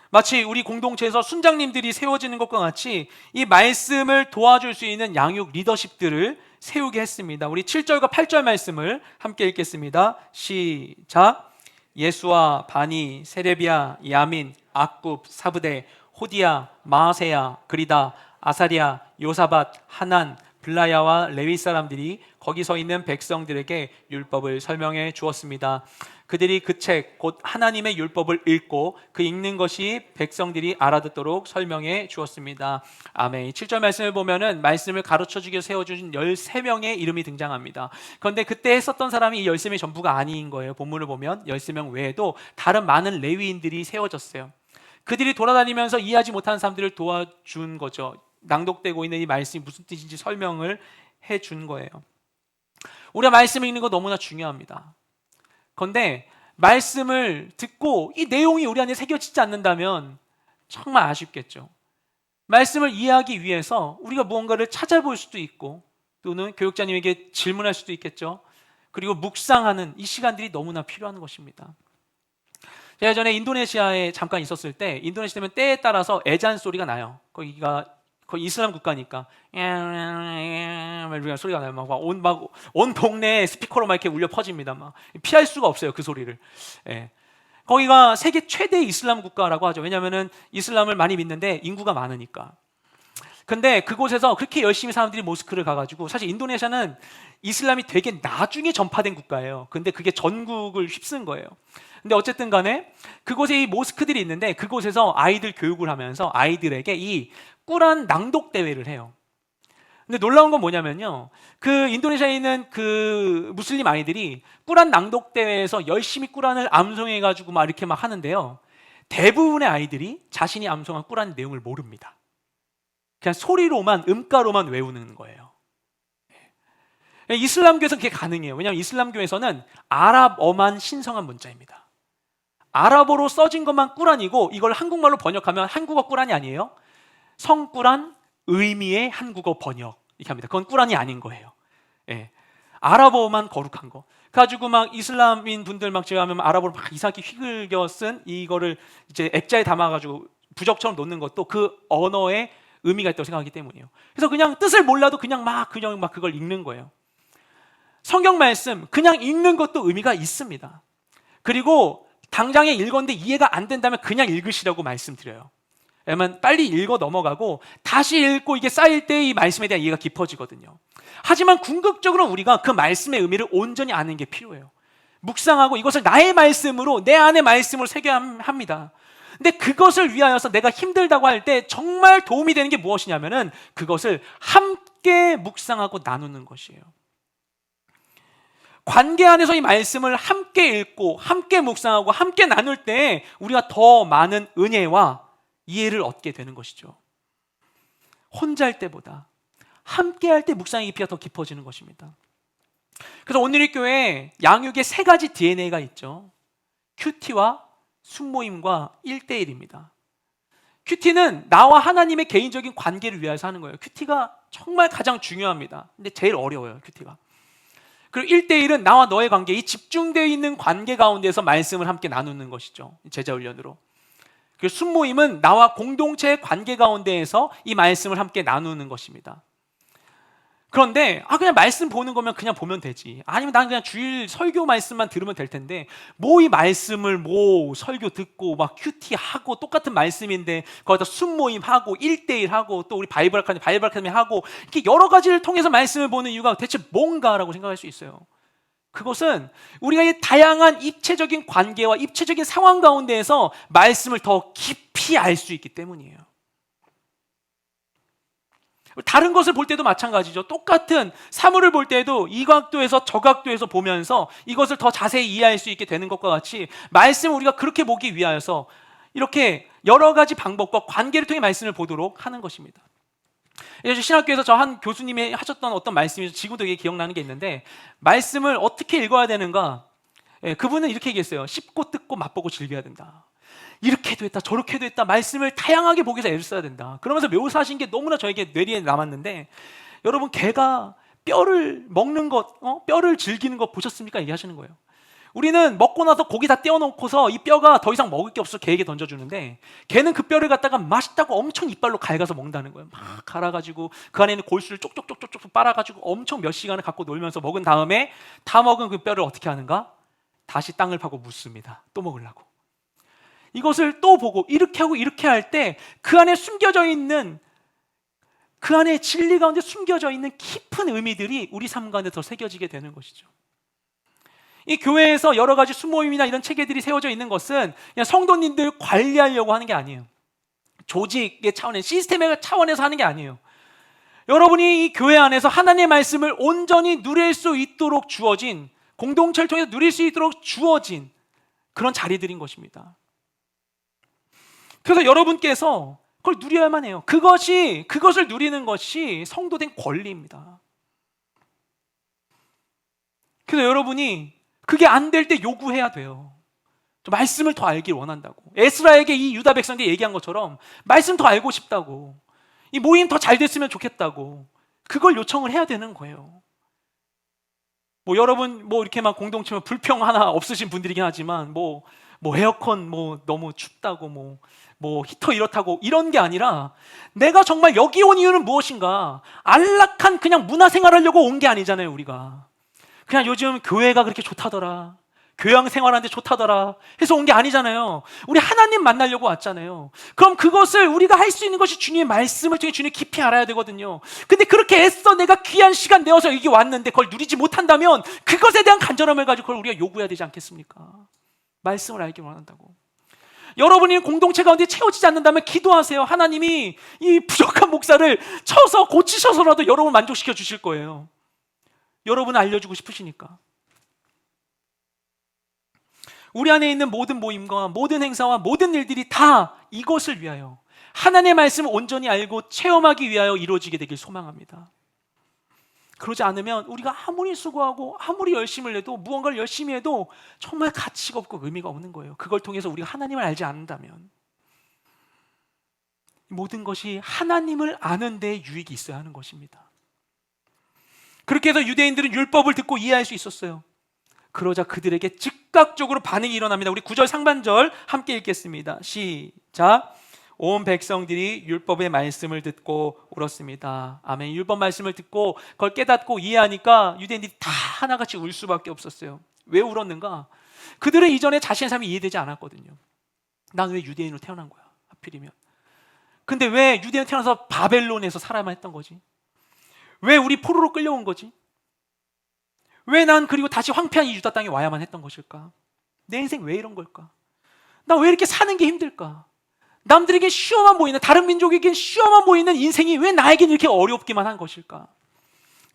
마치 우리 공동체에서 순장님들이 세워지는 것과 같이 이 말씀을 도와줄 수 있는 양육 리더십들을 세우게 했습니다. 우리 7절과 8절 말씀을 함께 읽겠습니다. 시작. 예수와 바니, 세레비야, 야민, 악굽, 사브데, 호디야, 마아세야, 그리다, 아사리야, 요사밧, 하난, 블라야와 레위 사람들이 거기 서 있는 백성들에게 율법을 설명해 주었습니다. 그들이 그 책 곧 하나님의 율법을 읽고 그 읽는 것이 백성들이 알아듣도록 설명해 주었습니다. 아멘. 7절 말씀을 보면은 말씀을 가르쳐 주기 위해서 세워준 13명의 이름이 등장합니다. 그런데 그때 했었던 사람이 이 13명이 전부가 아닌 거예요. 본문을 보면 13명 외에도 다른 많은 레위인들이 세워졌어요. 그들이 돌아다니면서 이해하지 못하는 사람들을 도와준 거죠. 낭독되고 있는 이 말씀이 무슨 뜻인지 설명을 해준 거예요. 우리가 말씀을 읽는 거 너무나 중요합니다. 그런데 말씀을 듣고 이 내용이 우리 안에 새겨지지 않는다면 정말 아쉽겠죠. 말씀을 이해하기 위해서 우리가 무언가를 찾아볼 수도 있고 또는 교육자님에게 질문할 수도 있겠죠. 그리고 묵상하는 이 시간들이 너무나 필요한 것입니다. 제가 전에 인도네시아에 잠깐 있었을 때 인도네시아 되면 때에 따라서 애잔 소리가 나요. 거기가 거의 이슬람 국가니까 이렇게 소리가 나요. 온 동네에 스피커로 막 이렇게 울려 퍼집니다. 막 피할 수가 없어요, 그 소리를. 예. 거기가 세계 최대 이슬람 국가라고 하죠. 왜냐하면은 이슬람을 많이 믿는데 인구가 많으니까. 근데 그곳에서 그렇게 열심히 사람들이 모스크를 가가지고, 사실 인도네시아는 이슬람이 되게 나중에 전파된 국가예요. 근데 그게 전국을 휩쓴 거예요. 근데 어쨌든 간에 그곳에 이 모스크들이 있는데 그곳에서 아이들 교육을 하면서 아이들에게 이 꾸란 낭독 대회를 해요. 근데 놀라운 건 뭐냐면요, 그 인도네시아에 있는 그 무슬림 아이들이 꾸란 낭독 대회에서 열심히 꾸란을 암송해가지고 막 이렇게 막 하는데요, 대부분의 아이들이 자신이 암송한 꾸란 내용을 모릅니다. 그냥 소리로만, 음가로만 외우는 거예요. 이슬람교에서는 그게 가능해요. 왜냐하면 이슬람교에서는 아랍어만 신성한 문자입니다. 아랍어로 써진 것만 꾸란이고, 이걸 한국말로 번역하면 한국어 꾸란이 아니에요. 성꾸란, 의미의 한국어 번역 이렇게 합니다. 그건 꾸란이 아닌 거예요. 예. 아랍어만 거룩한 거 가지고 막 이슬람인 분들 막 제가 하면 아랍어로 막 이상하게 휘글겨 쓴 이거를 이제 액자에 담아가지고 부적처럼 놓는 것도 그 언어의 의미가 있다고 생각하기 때문이에요. 그래서 그냥 뜻을 몰라도 그냥 막 그걸 읽는 거예요. 성경 말씀 그냥 읽는 것도 의미가 있습니다. 그리고 당장에 읽었는데 이해가 안 된다면 그냥 읽으시라고 말씀드려요. 왜냐면 빨리 읽어 넘어가고 다시 읽고 이게 쌓일 때 이 말씀에 대한 이해가 깊어지거든요. 하지만 궁극적으로 우리가 그 말씀의 의미를 온전히 아는 게 필요해요. 묵상하고 이것을 나의 말씀으로, 내 안의 말씀으로 새겨야 합니다. 근데 그것을 위하여서 내가 힘들다고 할 때 정말 도움이 되는 게 무엇이냐면은 그것을 함께 묵상하고 나누는 것이에요. 관계 안에서 이 말씀을 함께 읽고 함께 묵상하고 함께 나눌 때 우리가 더 많은 은혜와 이해를 얻게 되는 것이죠. 혼자 할 때보다 함께 할 때 묵상의 깊이가 더 깊어지는 것입니다. 그래서 오늘 이 교회에 양육의 3가지 DNA가 있죠. 큐티와 숙모임과 1:1입니다. 큐티는 나와 하나님의 개인적인 관계를 위해서 하는 거예요. 큐티가 정말 가장 중요합니다. 근데 제일 어려워요, 큐티가. 그리고 1:1은 나와 너의 관계, 이 집중되어 있는 관계 가운데서 말씀을 함께 나누는 것이죠. 제자 훈련으로. 그리고 숙모임은 나와 공동체의 관계 가운데에서 이 말씀을 함께 나누는 것입니다. 그런데 그냥 말씀 보는 거면 그냥 보면 되지, 아니면 난 그냥 주일 설교 말씀만 들으면 될 텐데 뭐 이 말씀을 뭐 설교 듣고 막 큐티하고 똑같은 말씀인데 거기다 숙모임하고 1:1 하고 또 우리 바이블 아카데미 하고 이렇게 여러 가지를 통해서 말씀을 보는 이유가 대체 뭔가라고 생각할 수 있어요. 그것은 우리가 이 다양한 입체적인 관계와 입체적인 상황 가운데에서 말씀을 더 깊이 알 수 있기 때문이에요. 다른 것을 볼 때도 마찬가지죠. 똑같은 사물을 볼 때도 이 각도에서 저 각도에서 보면서 이것을 더 자세히 이해할 수 있게 되는 것과 같이 말씀을 우리가 그렇게 보기 위하여서 이렇게 여러 가지 방법과 관계를 통해 말씀을 보도록 하는 것입니다. 신학교에서 저 한 교수님이 하셨던 어떤 말씀이 지금도 되게 기억나는 게 있는데, 말씀을 어떻게 읽어야 되는가, 그분은 이렇게 얘기했어요. 씹고 뜯고 맛보고 즐겨야 된다. 이렇게도 했다 저렇게도 했다, 말씀을 다양하게 보기 위해서 애를 써야 된다. 그러면서 묘사하신 게 너무나 저에게 뇌리에 남았는데, 여러분 개가 뼈를 먹는 것, 뼈를 즐기는 것 보셨습니까? 얘기하시는 거예요. 우리는 먹고 나서 고기 다 떼어놓고서 이 뼈가 더 이상 먹을 게 없어 개에게 던져주는데, 걔는 그 뼈를 갖다가 맛있다고 엄청 이빨로 갈가서 먹는다는 거예요. 막 갈아가지고 그 안에 있는 골수를 쪽쪽쪽쪽쪽 빨아가지고 엄청 몇 시간을 갖고 놀면서 먹은 다음에 다 먹은 그 뼈를 어떻게 하는가? 다시 땅을 파고 묻습니다. 또 먹으려고. 이것을 또 보고 이렇게 하고 이렇게 할 때 그 안에 숨겨져 있는, 그 안에 진리 가운데 숨겨져 있는 깊은 의미들이 우리 삶 가운데 더 새겨지게 되는 것이죠. 이 교회에서 여러 가지 수모임이나 이런 체계들이 세워져 있는 것은 그냥 성도님들 관리하려고 하는 게 아니에요. 조직의 차원의 시스템의 차원에서 하는 게 아니에요. 여러분이 이 교회 안에서 하나님의 말씀을 온전히 누릴 수 있도록 주어진, 공동체를 통해서 누릴 수 있도록 주어진 그런 자리들인 것입니다. 그래서 여러분께서 그걸 누려야만 해요. 그것을 누리는 것이 성도된 권리입니다. 그래서 여러분이 그게 안 될 때 요구해야 돼요. 말씀을 더 알길 원한다고. 에스라에게 이 유다 백성들이 얘기한 것처럼 말씀 더 알고 싶다고, 이 모임 더 잘 됐으면 좋겠다고, 그걸 요청을 해야 되는 거예요. 여러분 이렇게 막 공동체면 불평 하나 없으신 분들이긴 하지만 에어컨 너무 춥다고 히터 이렇다고 이런 게 아니라, 내가 정말 여기 온 이유는 무엇인가? 안락한 그냥 문화생활하려고 온 게 아니잖아요. 우리가 그냥 요즘 교회가 그렇게 좋다더라, 교양 생활하는데 좋다더라 해서 온 게 아니잖아요. 우리 하나님 만나려고 왔잖아요. 그럼 그것을 우리가 할 수 있는 것이 주님의 말씀을 통해 주님 깊이 알아야 되거든요. 근데 그렇게 애써 내가 귀한 시간 내어서 여기 왔는데 그걸 누리지 못한다면 그것에 대한 간절함을 가지고 그걸 우리가 요구해야 되지 않겠습니까? 말씀을 알기 원한다고. 여러분이 공동체 가운데 채워지지 않는다면 기도하세요. 하나님이 이 부족한 목사를 쳐서 고치셔서라도 여러분을 만족시켜 주실 거예요. 여러분을 알려주고 싶으시니까. 우리 안에 있는 모든 모임과 모든 행사와 모든 일들이 다 이것을 위하여, 하나님의 말씀을 온전히 알고 체험하기 위하여 이루어지게 되길 소망합니다. 그러지 않으면 우리가 아무리 수고하고 아무리 열심을 해도, 무언가를 열심히 해도 정말 가치가 없고 의미가 없는 거예요. 그걸 통해서 우리가 하나님을 알지 않는다면. 모든 것이 하나님을 아는 데 유익이 있어야 하는 것입니다. 그렇게 해서 유대인들은 율법을 듣고 이해할 수 있었어요. 그러자 그들에게 즉각적으로 반응이 일어납니다. 우리 9절 상반절 함께 읽겠습니다. 시작. 온 백성들이 율법의 말씀을 듣고 울었습니다. 아멘. 율법 말씀을 듣고 그걸 깨닫고 이해하니까 유대인들이 다 하나같이 울 수밖에 없었어요. 왜 울었는가? 그들은 이전에 자신의 삶이 이해되지 않았거든요. 난 왜 유대인으로 태어난 거야? 하필이면. 근데 왜 유대인으로 태어나서 바벨론에서 살아야만 했던 거지? 왜 우리 포로로 끌려온 거지? 왜 난 그리고 다시 황폐한 이 유다 땅에 와야만 했던 것일까? 내 인생 왜 이런 걸까? 나 왜 이렇게 사는 게 힘들까? 남들에게 쉬워만 보이는, 다른 민족에게 쉬워만 보이는 인생이 왜 나에겐 이렇게 어렵기만 한 것일까?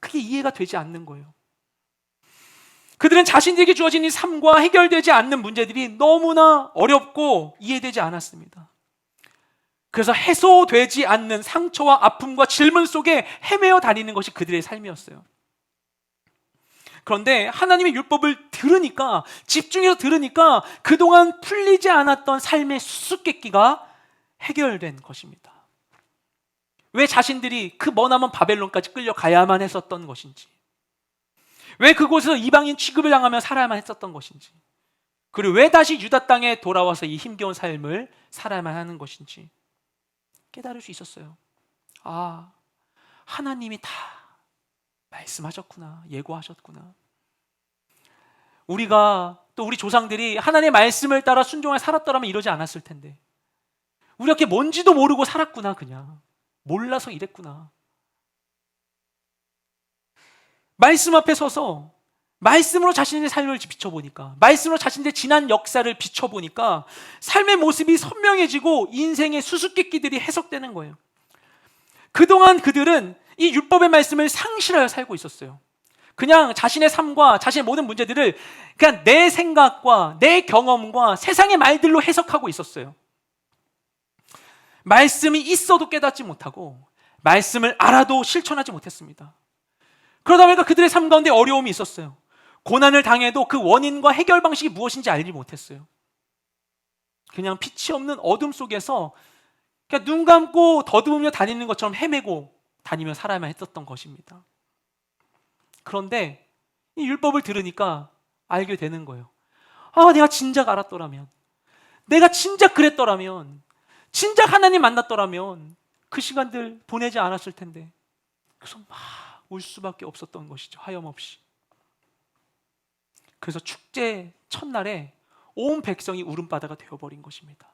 그게 이해가 되지 않는 거예요. 그들은 자신들에게 주어진 이 삶과 해결되지 않는 문제들이 너무나 어렵고 이해되지 않았습니다. 그래서 해소되지 않는 상처와 아픔과 질문 속에 헤매어 다니는 것이 그들의 삶이었어요. 그런데 하나님의 율법을 들으니까, 집중해서 들으니까 그동안 풀리지 않았던 삶의 수수께끼가 해결된 것입니다. 왜 자신들이 그 머나먼 바벨론까지 끌려가야만 했었던 것인지, 왜 그곳에서 이방인 취급을 당하며 살아야만 했었던 것인지, 그리고 왜 다시 유다 땅에 돌아와서 이 힘겨운 삶을 살아야만 하는 것인지 깨달을 수 있었어요. 아, 하나님이 다 말씀하셨구나, 예고하셨구나. 우리가 또 우리 조상들이 하나님의 말씀을 따라 순종하여 살았더라면 이러지 않았을 텐데, 우리가 그게 뭔지도 모르고 살았구나. 그냥 몰라서 이랬구나. 말씀 앞에 서서 말씀으로 자신의 삶을 비춰보니까, 말씀으로 자신의 지난 역사를 비춰보니까 삶의 모습이 선명해지고 인생의 수수께끼들이 해석되는 거예요. 그동안 그들은 이 율법의 말씀을 상실하여 살고 있었어요. 그냥 자신의 삶과 자신의 모든 문제들을 그냥 내 생각과 내 경험과 세상의 말들로 해석하고 있었어요. 말씀이 있어도 깨닫지 못하고 말씀을 알아도 실천하지 못했습니다. 그러다 보니까 그들의 삶 가운데 어려움이 있었어요. 고난을 당해도 그 원인과 해결 방식이 무엇인지 알지 못했어요. 그냥 빛이 없는 어둠 속에서 그냥 눈 감고 더듬으며 다니는 것처럼 헤매고 다니며 살아야만 했었던 것입니다. 그런데 이 율법을 들으니까 알게 되는 거예요. 아, 내가 진작 알았더라면, 내가 진작 그랬더라면, 진작 하나님 만났더라면 그 시간들 보내지 않았을 텐데. 그래서 막 울 수밖에 없었던 것이죠. 하염없이. 그래서 축제 첫날에 온 백성이 울음바다가 되어버린 것입니다.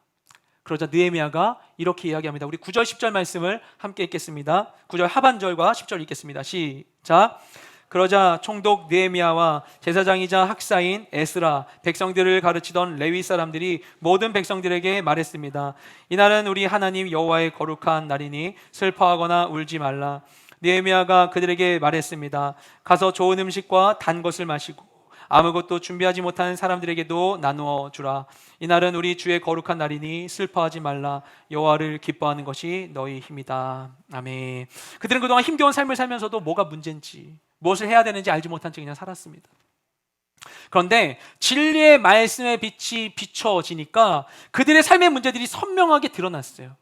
그러자 느헤미야가 이렇게 이야기합니다. 우리 9절 10절 말씀을 함께 읽겠습니다. 9절 하반절과 10절 읽겠습니다. 시작. 그러자 총독 느헤미야와 제사장이자 학사인 에스라, 백성들을 가르치던 레위 사람들이 모든 백성들에게 말했습니다. 이날은 우리 하나님 여호와의 거룩한 날이니 슬퍼하거나 울지 말라. 느헤미야가 그들에게 말했습니다. 가서 좋은 음식과 단 것을 마시고 아무것도 준비하지 못한 사람들에게도 나누어 주라. 이날은 우리 주의 거룩한 날이니 슬퍼하지 말라. 여호와를 기뻐하는 것이 너희 힘이다. 아멘. 그들은 그동안 힘겨운 삶을 살면서도 뭐가 문제인지, 무엇을 해야 되는지 알지 못한 채 그냥 살았습니다. 그런데 진리의 말씀의 빛이 비춰지니까 그들의 삶의 문제들이 선명하게 드러났어요.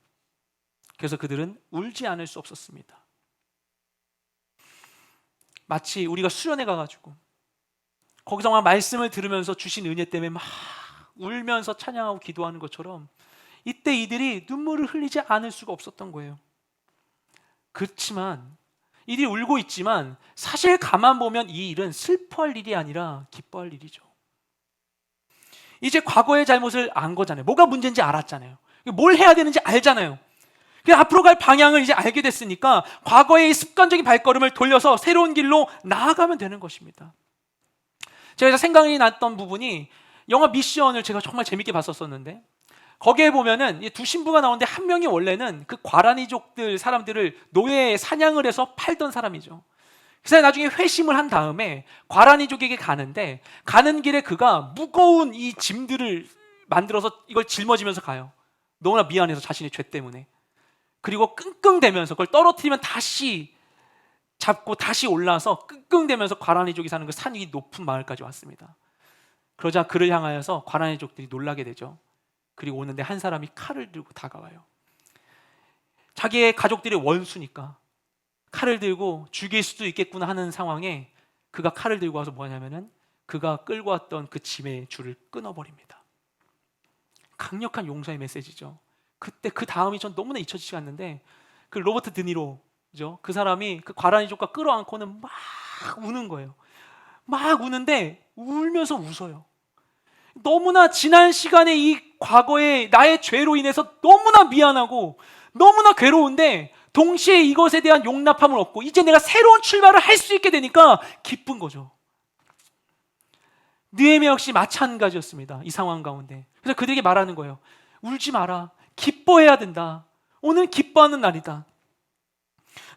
그래서 그들은 울지 않을 수 없었습니다. 마치 우리가 수련회 가가지고 거기서 막 말씀을 들으면서 주신 은혜 때문에 막 울면서 찬양하고 기도하는 것처럼 이때 이들이 눈물을 흘리지 않을 수가 없었던 거예요. 그렇지만 이들이 울고 있지만 사실 가만 보면 이 일은 슬퍼할 일이 아니라 기뻐할 일이죠. 이제 과거의 잘못을 안 거잖아요. 뭐가 문제인지 알았잖아요. 뭘 해야 되는지 알잖아요. 앞으로 갈 방향을 이제 알게 됐으니까 과거의 습관적인 발걸음을 돌려서 새로운 길로 나아가면 되는 것입니다. 제가 생각이 났던 부분이 영화 미션을 제가 정말 재밌게 봤었었는데 거기에 보면은 두 신부가 나오는데 한 명이 원래는 그 과라니족들 사람들을 노예에 사냥을 해서 팔던 사람이죠. 그래서 나중에 회심을 한 다음에 과라니족에게 가는데 가는 길에 그가 무거운 이 짐들을 만들어서 이걸 짊어지면서 가요. 너무나 미안해서 자신의 죄 때문에. 그리고 끙끙대면서 그걸 떨어뜨리면 다시 잡고 다시 올라서 끙끙대면서 과라니족이 사는 그 산이 높은 마을까지 왔습니다. 그러자 그를 향하여서 과라니족들이 놀라게 되죠. 그리고 오는데 한 사람이 칼을 들고 다가와요. 자기의 가족들의 원수니까 칼을 들고 죽일 수도 있겠구나 하는 상황에 그가 칼을 들고 와서 뭐냐면은 그가 끌고 왔던 그 짐의 줄을 끊어버립니다. 강력한 용서의 메시지죠. 그때 그 다음이 전 너무나 잊혀지지 않는데 그 로버트 드니로죠. 그 사람이 그 과라니족과 끌어안고는 막 우는 거예요. 막 우는데 울면서 웃어요. 너무나 지난 시간에 이 과거의 나의 죄로 인해서 너무나 미안하고 너무나 괴로운데 동시에 이것에 대한 용납함을 얻고 이제 내가 새로운 출발을 할 수 있게 되니까 기쁜 거죠. 느헤미야 역시 마찬가지였습니다. 이 상황 가운데. 그래서 그들에게 말하는 거예요. 울지 마라. 기뻐해야 된다. 오늘 기뻐하는 날이다.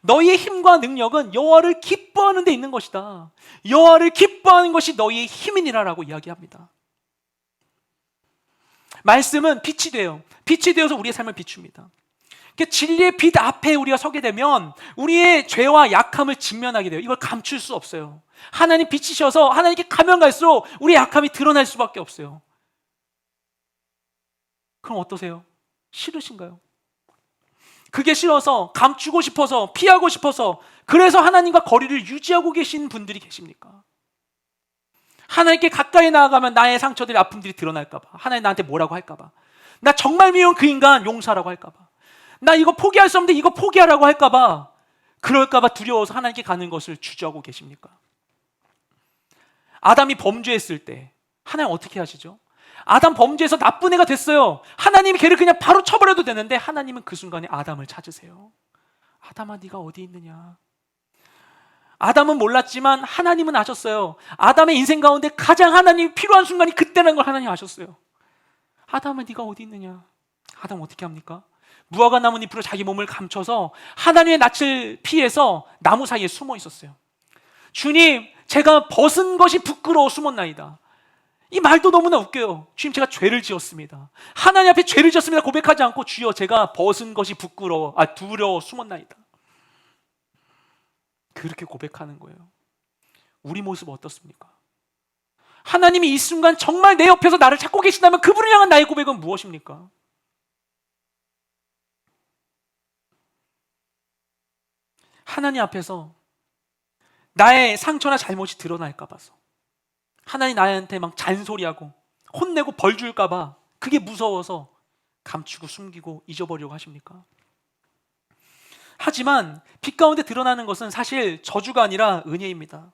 너희의 힘과 능력은 여호와를 기뻐하는 데 있는 것이다. 여호와를 기뻐하는 것이 너희의 힘이니라라고 이야기합니다. 말씀은 빛이 돼요. 빛이 되어서 우리의 삶을 비춥니다. 진리의 빛 앞에 우리가 서게 되면 우리의 죄와 약함을 직면하게 돼요. 이걸 감출 수 없어요. 하나님 빛이셔서 하나님께 가면 갈수록 우리의 약함이 드러날 수밖에 없어요. 그럼 어떠세요? 싫으신가요? 그게 싫어서 감추고 싶어서 피하고 싶어서 그래서 하나님과 거리를 유지하고 계신 분들이 계십니까? 하나님께 가까이 나아가면 나의 상처들이 아픔들이 드러날까 봐. 하나님 나한테 뭐라고 할까 봐. 나 정말 미운 그 인간 용서하라고 할까 봐. 나 이거 포기할 수 없는데 이거 포기하라고 할까 봐. 그럴까 봐 두려워서 하나님께 가는 것을 주저하고 계십니까? 아담이 범죄했을 때 하나님 어떻게 하시죠? 아담 범죄해서 나쁜 애가 됐어요. 하나님이 걔를 그냥 바로 쳐버려도 되는데 하나님은 그 순간에 아담을 찾으세요. 아담아 네가 어디 있느냐? 아담은 몰랐지만 하나님은 아셨어요. 아담의 인생 가운데 가장 하나님이 필요한 순간이 그때라는 걸 하나님 아셨어요. 아담아 네가 어디 있느냐? 아담 어떻게 합니까? 무화과 나무 잎으로 자기 몸을 감춰서 하나님의 낯을 피해서 나무 사이에 숨어 있었어요. 주님, 제가 벗은 것이 부끄러워 숨었나이다. 이 말도 너무나 웃겨요. 주님, 제가 죄를 지었습니다. 하나님 앞에 죄를 지었습니다 고백하지 않고 주여 제가 벗은 것이 두려워 숨었나이다. 그렇게 고백하는 거예요. 우리 모습 어떻습니까? 하나님이 이 순간 정말 내 옆에서 나를 찾고 계신다면 그분을 향한 나의 고백은 무엇입니까? 하나님 앞에서 나의 상처나 잘못이 드러날까 봐서 하나님 나한테 막 잔소리하고 혼내고 벌 줄까 봐 그게 무서워서 감추고 숨기고 잊어버리려고 하십니까? 하지만 빛 가운데 드러나는 것은 사실 저주가 아니라 은혜입니다.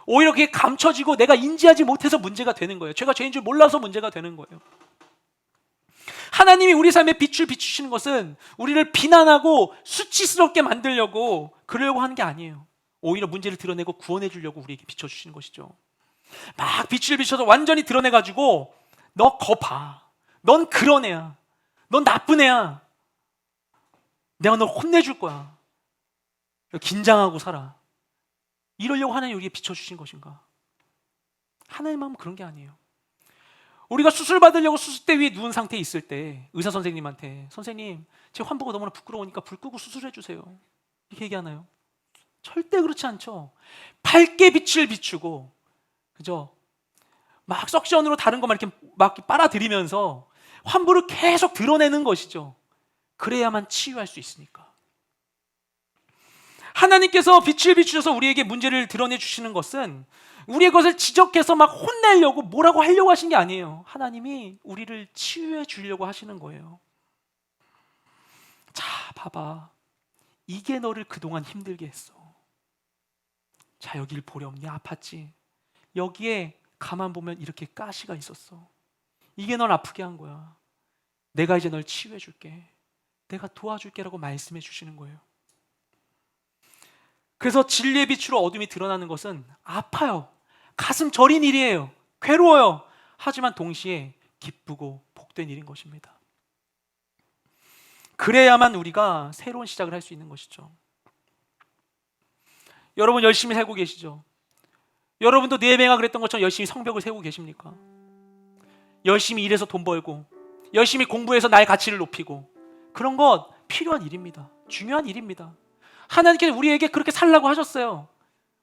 오히려 그게 감춰지고 내가 인지하지 못해서 문제가 되는 거예요. 죄가 죄인 줄 몰라서 문제가 되는 거예요. 하나님이 우리 삶에 빛을 비추시는 것은 우리를 비난하고 수치스럽게 만들려고 그러려고 하는 게 아니에요. 오히려 문제를 드러내고 구원해 주려고 우리에게 비춰주시는 것이죠. 막 빛을 비춰서 완전히 드러내가지고 너 거 봐. 넌 그런 애야. 넌 나쁜 애야. 내가 널 혼내줄 거야. 긴장하고 살아. 이러려고 하나님이 우리에게 비춰주신 것인가? 하나님 마음은 그런 게 아니에요. 우리가 수술 받으려고 수술대 위에 누운 상태에 있을 때 의사 선생님한테 선생님 제 환부가 너무나 부끄러우니까 불 끄고 수술해 주세요. 이렇게 얘기하나요? 절대 그렇지 않죠. 밝게 빛을 비추고 그죠? 막 석션으로 다른 것만 이렇게 막 빨아들이면서 환부를 계속 드러내는 것이죠. 그래야만 치유할 수 있으니까. 하나님께서 빛을 비추셔서 우리에게 문제를 드러내 주시는 것은 우리의 것을 지적해서 막 혼내려고 뭐라고 하려고 하신 게 아니에요. 하나님이 우리를 치유해 주려고 하시는 거예요. 자, 봐봐. 이게 너를 그동안 힘들게 했어. 자, 여길 보렴니 아팠지? 여기에 가만 보면 이렇게 가시가 있었어. 이게 널 아프게 한 거야. 내가 이제 널 치유해 줄게. 내가 도와줄게 라고 말씀해 주시는 거예요. 그래서 진리의 빛으로 어둠이 드러나는 것은 아파요. 가슴 저린 일이에요. 괴로워요. 하지만 동시에 기쁘고 복된 일인 것입니다. 그래야만 우리가 새로운 시작을 할 수 있는 것이죠. 여러분 열심히 살고 계시죠? 여러분도 느헤미야가 그랬던 것처럼 열심히 성벽을 세우고 계십니까? 열심히 일해서 돈 벌고 열심히 공부해서 나의 가치를 높이고 그런 것 필요한 일입니다. 중요한 일입니다. 하나님께서 우리에게 그렇게 살라고 하셨어요.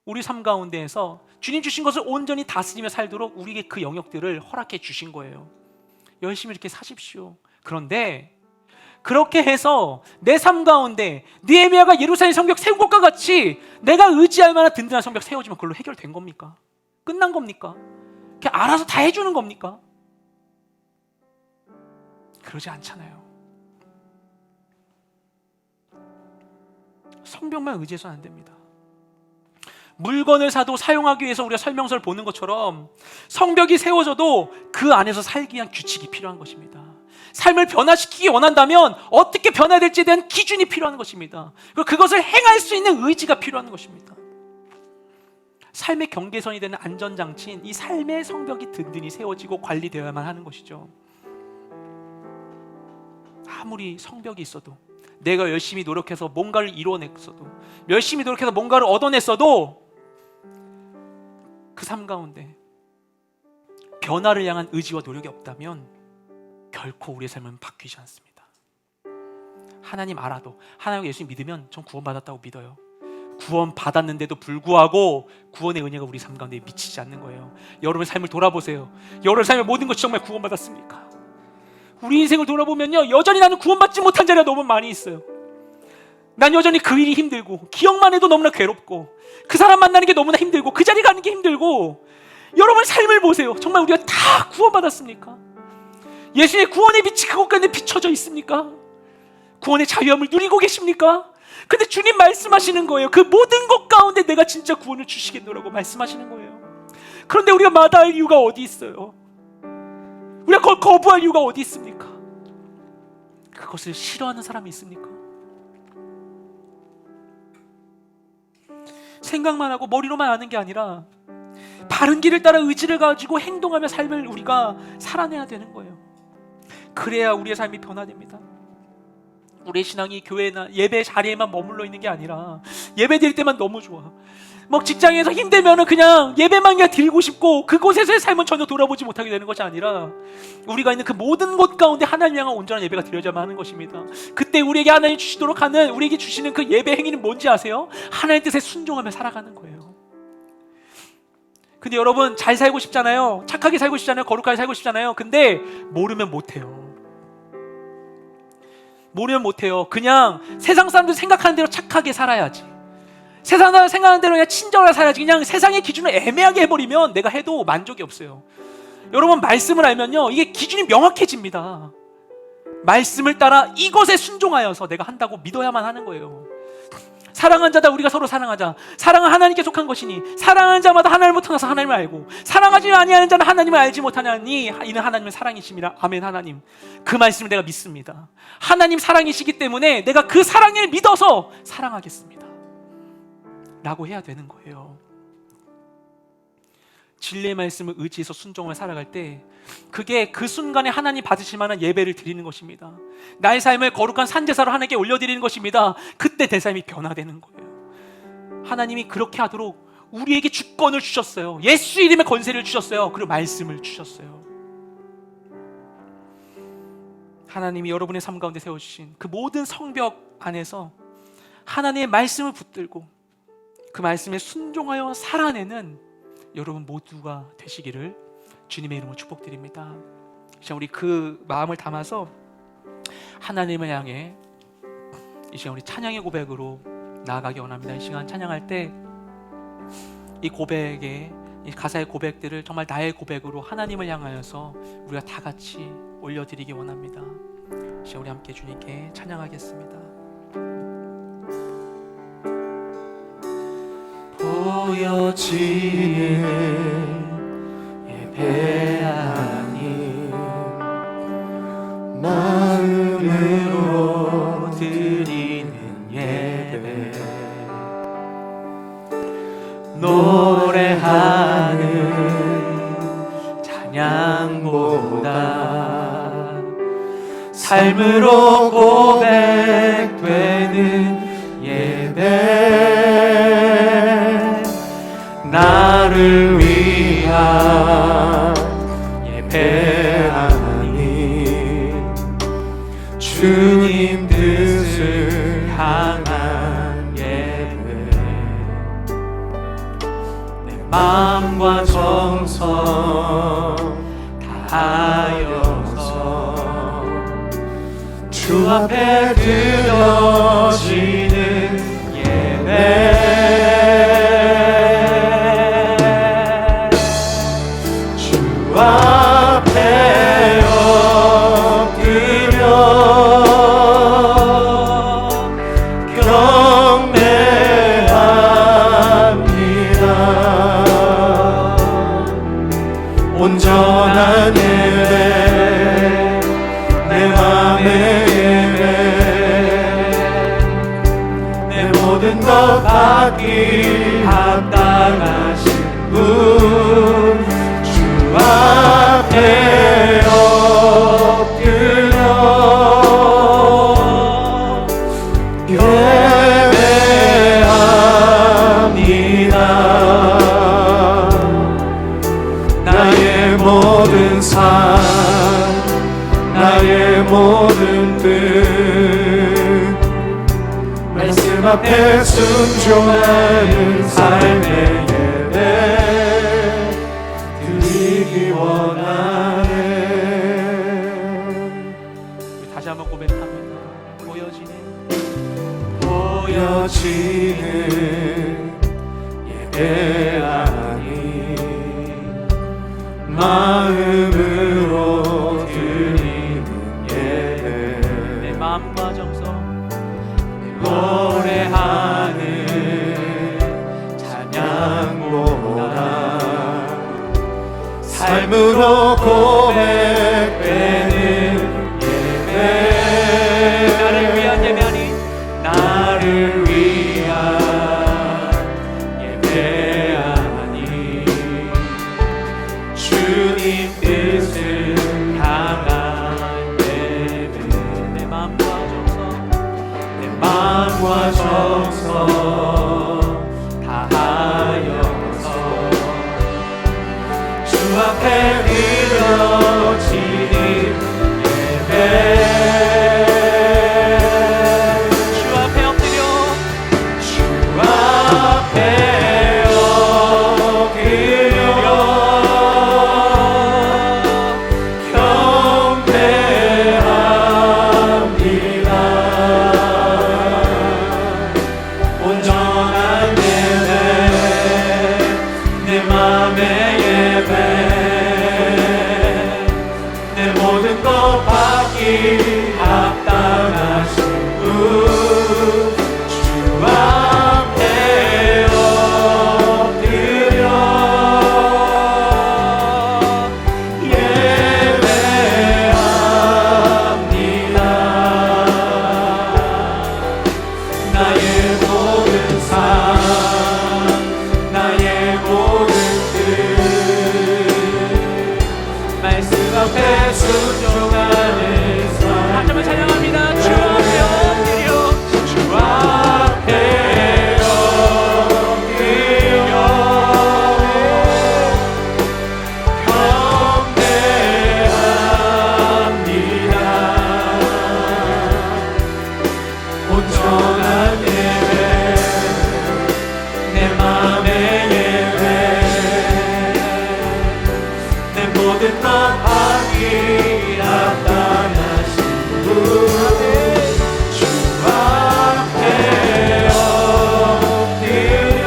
우리 삶 가운데에서 주님 주신 것을 온전히 다스리며 살도록 우리에게 그 영역들을 허락해 주신 거예요. 열심히 이렇게 사십시오. 그런데 그렇게 해서 내 삶 가운데 느헤미야가 예루살렘 성벽 세운 것과 같이 내가 의지할 만한 든든한 성벽 세워지면 그걸로 해결된 겁니까? 끝난 겁니까? 그냥 알아서 다 해주는 겁니까? 그러지 않잖아요. 성벽만 의지해서는 안 됩니다. 물건을 사도 사용하기 위해서 우리가 설명서를 보는 것처럼 성벽이 세워져도 그 안에서 살기 위한 규칙이 필요한 것입니다. 삶을 변화시키기 원한다면 어떻게 변화될지에 대한 기준이 필요한 것입니다. 그리고 그것을 행할 수 있는 의지가 필요한 것입니다. 삶의 경계선이 되는 안전장치인 이 삶의 성벽이 든든히 세워지고 관리되어야만 하는 것이죠. 아무리 성벽이 있어도 내가 열심히 노력해서 뭔가를 이뤄냈어도 열심히 노력해서 뭔가를 얻어냈어도 그 삶 가운데 변화를 향한 의지와 노력이 없다면 결코 우리의 삶은 바뀌지 않습니다. 하나님 알아도 하나님 예수님 믿으면 전 구원받았다고 믿어요. 구원받았는데도 불구하고 구원의 은혜가 우리 삶 가운데 미치지 않는 거예요. 여러분의 삶을 돌아보세요. 여러분의 삶의 모든 것이 정말 구원받았습니까? 우리 인생을 돌아보면요 여전히 나는 구원받지 못한 자리가 너무 많이 있어요. 난 여전히 그 일이 힘들고 기억만 해도 너무나 괴롭고 그 사람 만나는 게 너무나 힘들고 그 자리 가는 게 힘들고 여러분의 삶을 보세요. 정말 우리가 다 구원받았습니까? 예수님의 구원의 빛이 그곳 가운데 비춰져 있습니까? 구원의 자유함을 누리고 계십니까? 근데 주님 말씀하시는 거예요. 그 모든 것 가운데 내가 진짜 구원을 주시겠노라고 말씀하시는 거예요. 그런데 우리가 마다할 이유가 어디 있어요? 우리가 그걸 거부할 이유가 어디 있습니까? 그것을 싫어하는 사람이 있습니까? 생각만 하고 머리로만 아는 게 아니라 바른 길을 따라 의지를 가지고 행동하며 삶을 우리가 살아내야 되는 거예요. 그래야 우리의 삶이 변화됩니다. 우리의 신앙이 교회나 예배 자리에만 머물러 있는 게 아니라 예배 드릴 때만 너무 좋아. 막 직장에서 힘들면은 그냥 예배만 그냥 드리고 싶고 그곳에서의 삶은 전혀 돌아보지 못하게 되는 것이 아니라 우리가 있는 그 모든 곳 가운데 하나님 향한 온전한 예배가 드려야만 하는 것입니다. 그때 우리에게 하나님 주시도록 하는 우리에게 주시는 그 예배 행위는 뭔지 아세요? 하나님 뜻에 순종하며 살아가는 거예요. 근데 여러분 잘 살고 싶잖아요. 착하게 살고 싶잖아요. 거룩하게 살고 싶잖아요. 근데 모르면 못해요. 모르면 못해요. 그냥 세상 사람들 생각하는 대로 착하게 살아야지. 세상 사람 생각하는 대로 그냥 친절하게 살아야지. 그냥 세상의 기준을 애매하게 해버리면 내가 해도 만족이 없어요. 여러분, 말씀을 알면요, 이게 기준이 명확해집니다. 말씀을 따라 이것에 순종하여서 내가 한다고 믿어야만 하는 거예요. 사랑하는 자다 우리가 서로 사랑하자. 사랑은 하나님께 속한 것이니 사랑하는 자마다 하나님을 떠나서 하나님을 알고 사랑하지 아니하는 자는 하나님을 알지 못하냐니 이는 하나님의 사랑이심이라. 아멘. 하나님, 그 말씀을 내가 믿습니다. 하나님 사랑이시기 때문에 내가 그 사랑을 믿어서 사랑하겠습니다 라고 해야 되는 거예요. 진리의 말씀을 의지해서 순종을 살아갈 때 그게 그 순간에 하나님 받으실 만한 예배를 드리는 것입니다. 나의 삶을 거룩한 산제사로 하나님께 올려드리는 것입니다. 그때 내 삶이 변화되는 거예요. 하나님이 그렇게 하도록 우리에게 주권을 주셨어요. 예수 이름의 권세를 주셨어요. 그리고 말씀을 주셨어요. 하나님이 여러분의 삶 가운데 세워주신 그 모든 성벽 안에서 하나님의 말씀을 붙들고 그 말씀에 순종하여 살아내는 여러분 모두가 되시기를 주님의 이름으로 축복드립니다. 이제 우리 그 마음을 담아서 하나님을 향해 이 시간 우리 찬양의 고백으로 나아가기 원합니다. 이 시간 찬양할 때 이 고백의 이 가사의 고백들을 정말 나의 고백으로 하나님을 향하여서 우리가 다 같이 올려드리기 원합니다. 이 시간 우리 함께 주님께 찬양하겠습니다. 보여지는 예배 아닌 마음으로 드리는 예배, 노래하는 찬양보다 삶으로 고백되는 예배, 나를 위한 예배 아닌 주님 뜻을 향한 예배, 내 마음과 정성 다하여서 주 앞에 드려지는 예배, 앞에 엎드려 경배합니다. 온전한 예배, 내 맘의 예배, 내 모든 것 받기 합당하신 분, 앞에 엎드려 예배합니다. 나의 모든 삶, 나의 모든 뜻, 말씀 앞에 순종하는 삶의 예배 원하네. 다시 한번 고백합니다. 보여지는 예배 아닌 마음으로 드리는 예배, 내 마음과 정성 노래하는 찬양보다 삶으로 고백되는 예배, 나를 위한 예배 아닌 나를 위한 예배 아닌 주님 뜻을 향한 예배, 내 마음과 정성, 내 마음과 정성 다하여서 주 앞에 드려지는 예배, 주 앞에 엎드려 경배합니다. 온전한 예배, 내 맘의 예배, 순종하는 삶 다시 한번 찬양합니다. 주 앞에 엎드려 주 앞에 엎드려 경배합니다. 온전한 예배 내 맘의 예배 내 모든 것 아니라 나가신 분 주 앞에 엎드려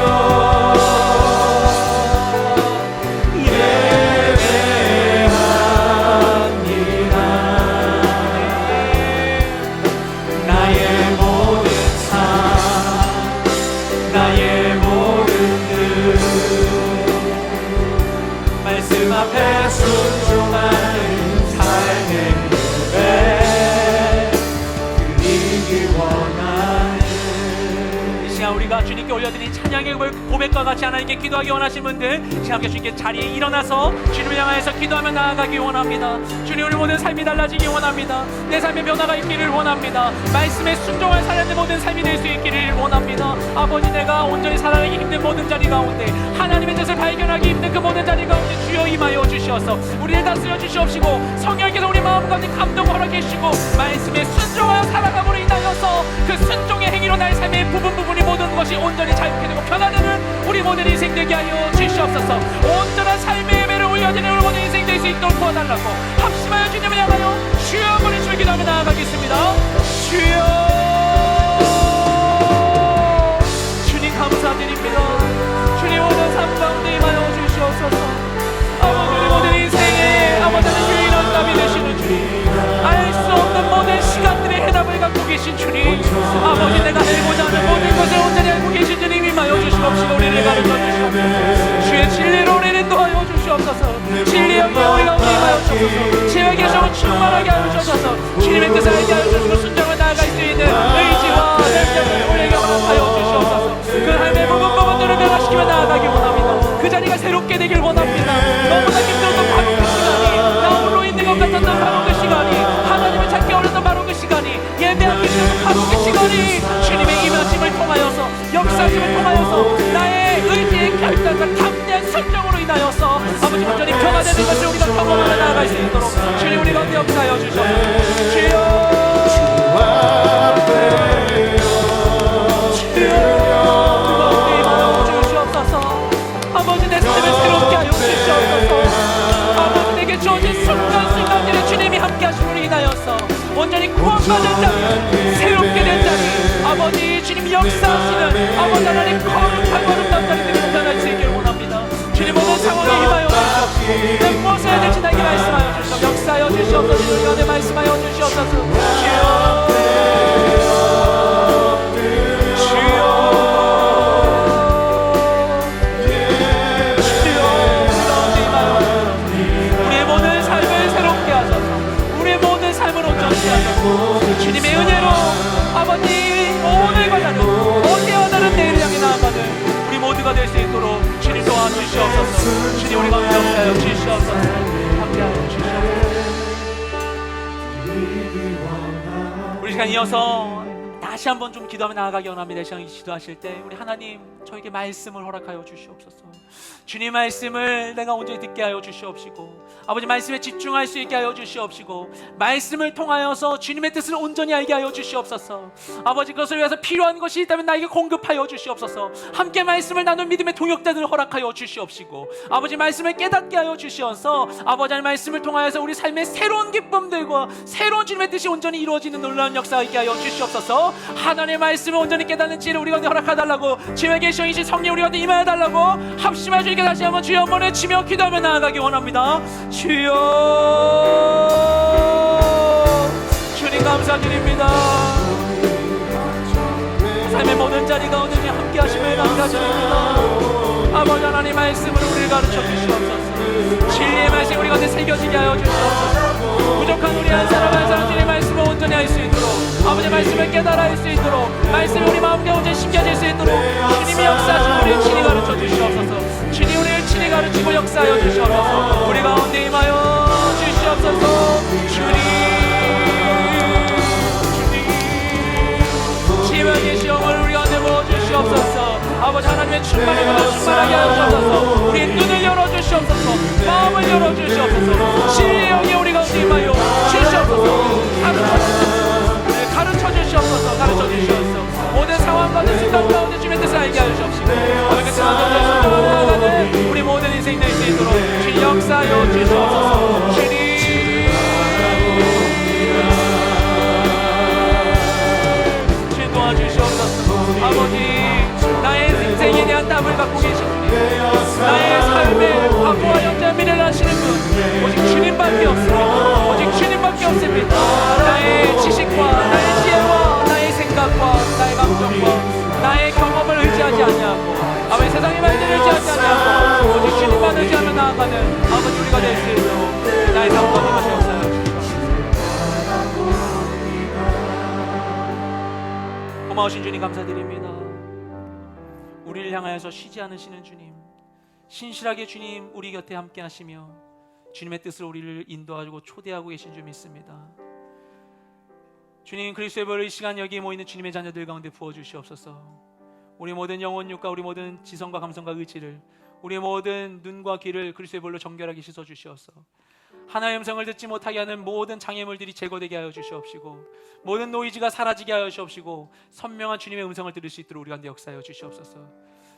예배합니다. 나의 모든 삶 나의 모든 뜻 말씀 앞에 순종하는 삶의 예배 드리기 원하는 이 시간 우리가 주님께 올려드린 찬양의 고백과 같이 하나님께 기도하기 원하시는 분들 시간 함께 주님께 자리에 일어나서 주님을 향하여서 기도하며 나아가기 원합니다. 주님 우리 모든 삶이 달라지기 원합니다. 내 삶의 변화가 있기를 원합니다. 말씀에 순종한 사람의 모든 삶이 될 수 있기를 원합니다. 아버지 내가 온전히 살아가기 힘든 모든 자리 가운데 하나님의 뜻을 발견하기 힘든 그 모든 자리 가운데 주여 임하여 주시어서 우리를 다스려 주시옵시고 성령께서 우리 마음 가운데 감동을 허락해 주시고 말씀에 순종하여 살아감으로 인하여서 그 순종의 행위로 나의 삶의 부분이 모든 것이 온전히 자유케 되고 변화되는 우리 모든 인생 되게 하여 주시옵소서. 온전한 삶의 예배를 올려드리는 우리 모든 인생 될 수 있도록 도와달라고 합심하여 주님을 향하여 주여 우리 주를 기도하며 나아가겠습니다. 주여 주님 감사드립니다. 주님 오늘 삶 가운데 임하여 주시옵소서. 아버지 우리 모든 인생에 아버지는 유일한 답이 되시는 주님 알 수 없는 모든 시간들의 해답을 갖고 계신 주님 아버지 내가 알고자 하는 모든 것을 온전히 알고 계신 주님 임하여 주시옵시고 우리를 가르쳐 주시옵소서. 주의 진리로 우리를 인도하여 주시옵소서. 진리의 영광 우리 가운데 임하여 주옵소서. 지혜와 계시고 충만하게 하여 주셔서 주님의 뜻을 알게 하여 주시고 순종을 나아갈 수 있는 의지와 능력을 우리에게 허락하여 주시옵소서. 그 삶의 부분들을 변화시키며 나아가기 원합니다. 그 자리가 새롭게 되길 원합니다. 너무나 힘들었던 바로 그 시간이 나 홀로 있는 것 같았던 바로 그 시간이 하나님을 찾기 어려웠던 바로 그 시간이 예배하기 싫었던 바로 그 시간이 주님의 임하심을 통하여서 역사심을 통하여서 나의 의지의 결단과 담대한 순종으로 인하여서 아버지 온전히 변화되는 것을 우리가 경험하며 나아갈 수 있도록 주님 우리 가운데 역사하여 주셔서 주여 아버지 내 삶을 새롭게 하여 주시옵소서. 아버지 내게 주어진 순간순간들에 주님이 함께 하심으로 인하여서 온전히 구원받은 자리 새롭게 된 자리 아버지 주님 역사하시는 아버지 하나님 거룩하고 아름다운 자리들이 나타날 수 있기를 원합니다. 주님 모든 상황에 임하여 주시옵소서. 내 무엇을 해야 될지 나에게 말씀하여 주시옵소서. 역사하여 주시옵소서. 주님 안에 말씀하여 주시옵소서. 주여 주님의 은혜로 아버지 오늘과 다른 어제와 다른 내일을 향해 나아가는 우리 모두가 될 수 있도록 주님 도와주시옵소서. 주님 우리 가운데 역사하여 주시옵소서. 함께하여 주시옵소서. 우리 시간 이어서 다시 한번 좀 기도하며 나아가기 원합니다. 이 시간 기도하실 때 우리 하나님 저에게 말씀을 허락하여 주시옵소서. 주님 말씀을 내가 온전히 듣게 하여 주시옵시고 아버지 말씀에 집중할 수 있게 하여 주시옵시고 말씀을 통하여서 주님의 뜻을 온전히 알게 하여 주시옵소서. 아버지 그것을 위해서 필요한 것이 있다면 나에게 공급하여 주시옵소서. 함께 말씀을 나눈 믿음의 동역자들을 허락하여 주시옵시고 아버지 말씀을 깨닫게 하여 주시어서 아버지 하나님 말씀을 통하여서 우리 삶의 새로운 기쁨들과 새로운 주님의 뜻이 온전히 이루어지는 놀라운 역사가 있게 하여 주시옵소서. 하나님의 말씀을 온전히 깨닫는 지혜를 우리 가운데 허락하달라고 주의 계시이신 성령 우리 가운데 임하여달라고 합심하여 주님께 다시 한번 주여 한번 외치며 기도하며 나아가기 원합니다. 주여 주님 감사드립니다. 삶의 모든 자리 가운데 함께 하시며 감사드립니다. 아버지 하나님 말씀으로 우리를 가르쳐 주시옵소서. 진리의 말씀 우리 가운데 새겨지게 하여 주시옵소서. 부족한 우리 한 사람 한 사람 주님의 말씀을 온전히 할 수 있도록 아버지 말씀을 깨달아 할 수 있도록 말씀이 우리 마음 가운데 심겨질 수 있도록 주님이 역사하시고 우리를 친히 가르쳐 주시옵소서. 주님 우리를 친히 가르치고 역사하여 주시옵소서. 우리 가운데 임하여 주시옵소서. 하나님의 충만함으로 충만하게 하여 주옵소서. 우리의 눈을 열어주시옵소서. 마음을 열어주시옵소서. 진리의 영이 우리 가운데 임하여 주시옵소서. 가르쳐 주시옵소서. 가르쳐 주시옵소서. 모든 상황 가운데 순간 가운데 주님의 뜻을 알게 하여 주옵시고 하나님의 뜻을 나아가는 우리 모든 인생이 될 수 있도록 주님 역사하여 주시옵소서. 주님 도와주시옵소서. 아버지, 나의 인생에 대한 답을 갖고 계신 주님, 나의 삶의 과거와 현재 미래를 아시는 분 오직 주님밖에 없습니다. 오직 주님밖에 없습니다. 나의 지식과 나의 지혜와 나의 생각과 나의 감정과 나의 경험을 의지하지 아니하고 아버지 세상의 말들을 의지하지 아니하고 오직 주님만 의지하며 나아가는 아버지 우리가 될 수 있도록 나의 삶과 것이 없어요. 고마우신 주님 감사드립니다. 우리를 향하여서 쉬지 않으시는 주님, 신실하게 주님 우리 곁에 함께 하시며 주님의 뜻으로 우리를 인도하고 초대하고 계신 줄 믿습니다. 주님, 그리스도의 보혈을 이 시간 여기에 모이는 주님의 자녀들 가운데 부어주시옵소서. 우리 모든 영혼육과 우리 모든 지성과 감성과 의지를, 우리 모든 눈과 귀를 그리스도의 보혈로 정결하게 씻어주시옵소서. 하나의 음성을 듣지 못하게 하는 모든 장애물들이 제거되게 하여 주시옵시고 모든 노이즈가 사라지게 하여 주옵시고 선명한 주님의 음성을 들을 수 있도록 우리 가운데 역사하여 주시옵소서.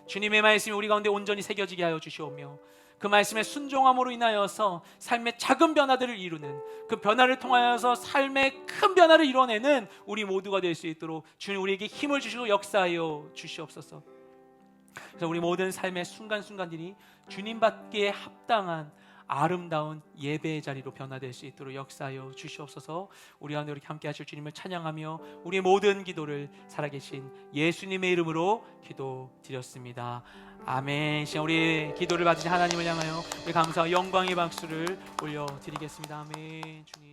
주님의 말씀이 우리 가운데 온전히 새겨지게 하여 주시오며 그 말씀의 순종함으로 인하여서 삶의 작은 변화들을 이루는, 그 변화를 통하여서 삶의 큰 변화를 이뤄내는 우리 모두가 될 수 있도록 주님 우리에게 힘을 주시고 역사하여 주시옵소서. 그래서 우리 모든 삶의 순간순간들이 주님 받기에 합당한 아름다운 예배의 자리로 변화될 수 있도록 역사하여 주시옵소서. 우리 가운데 이렇게 함께 하실 주님을 찬양하며 우리의 모든 기도를 살아계신 예수님의 이름으로 기도드렸습니다. 아멘. 시간 우리 기도를 받으신 하나님을 향하여 우리 감사와 영광의 박수를 올려드리겠습니다. 아멘. 주님.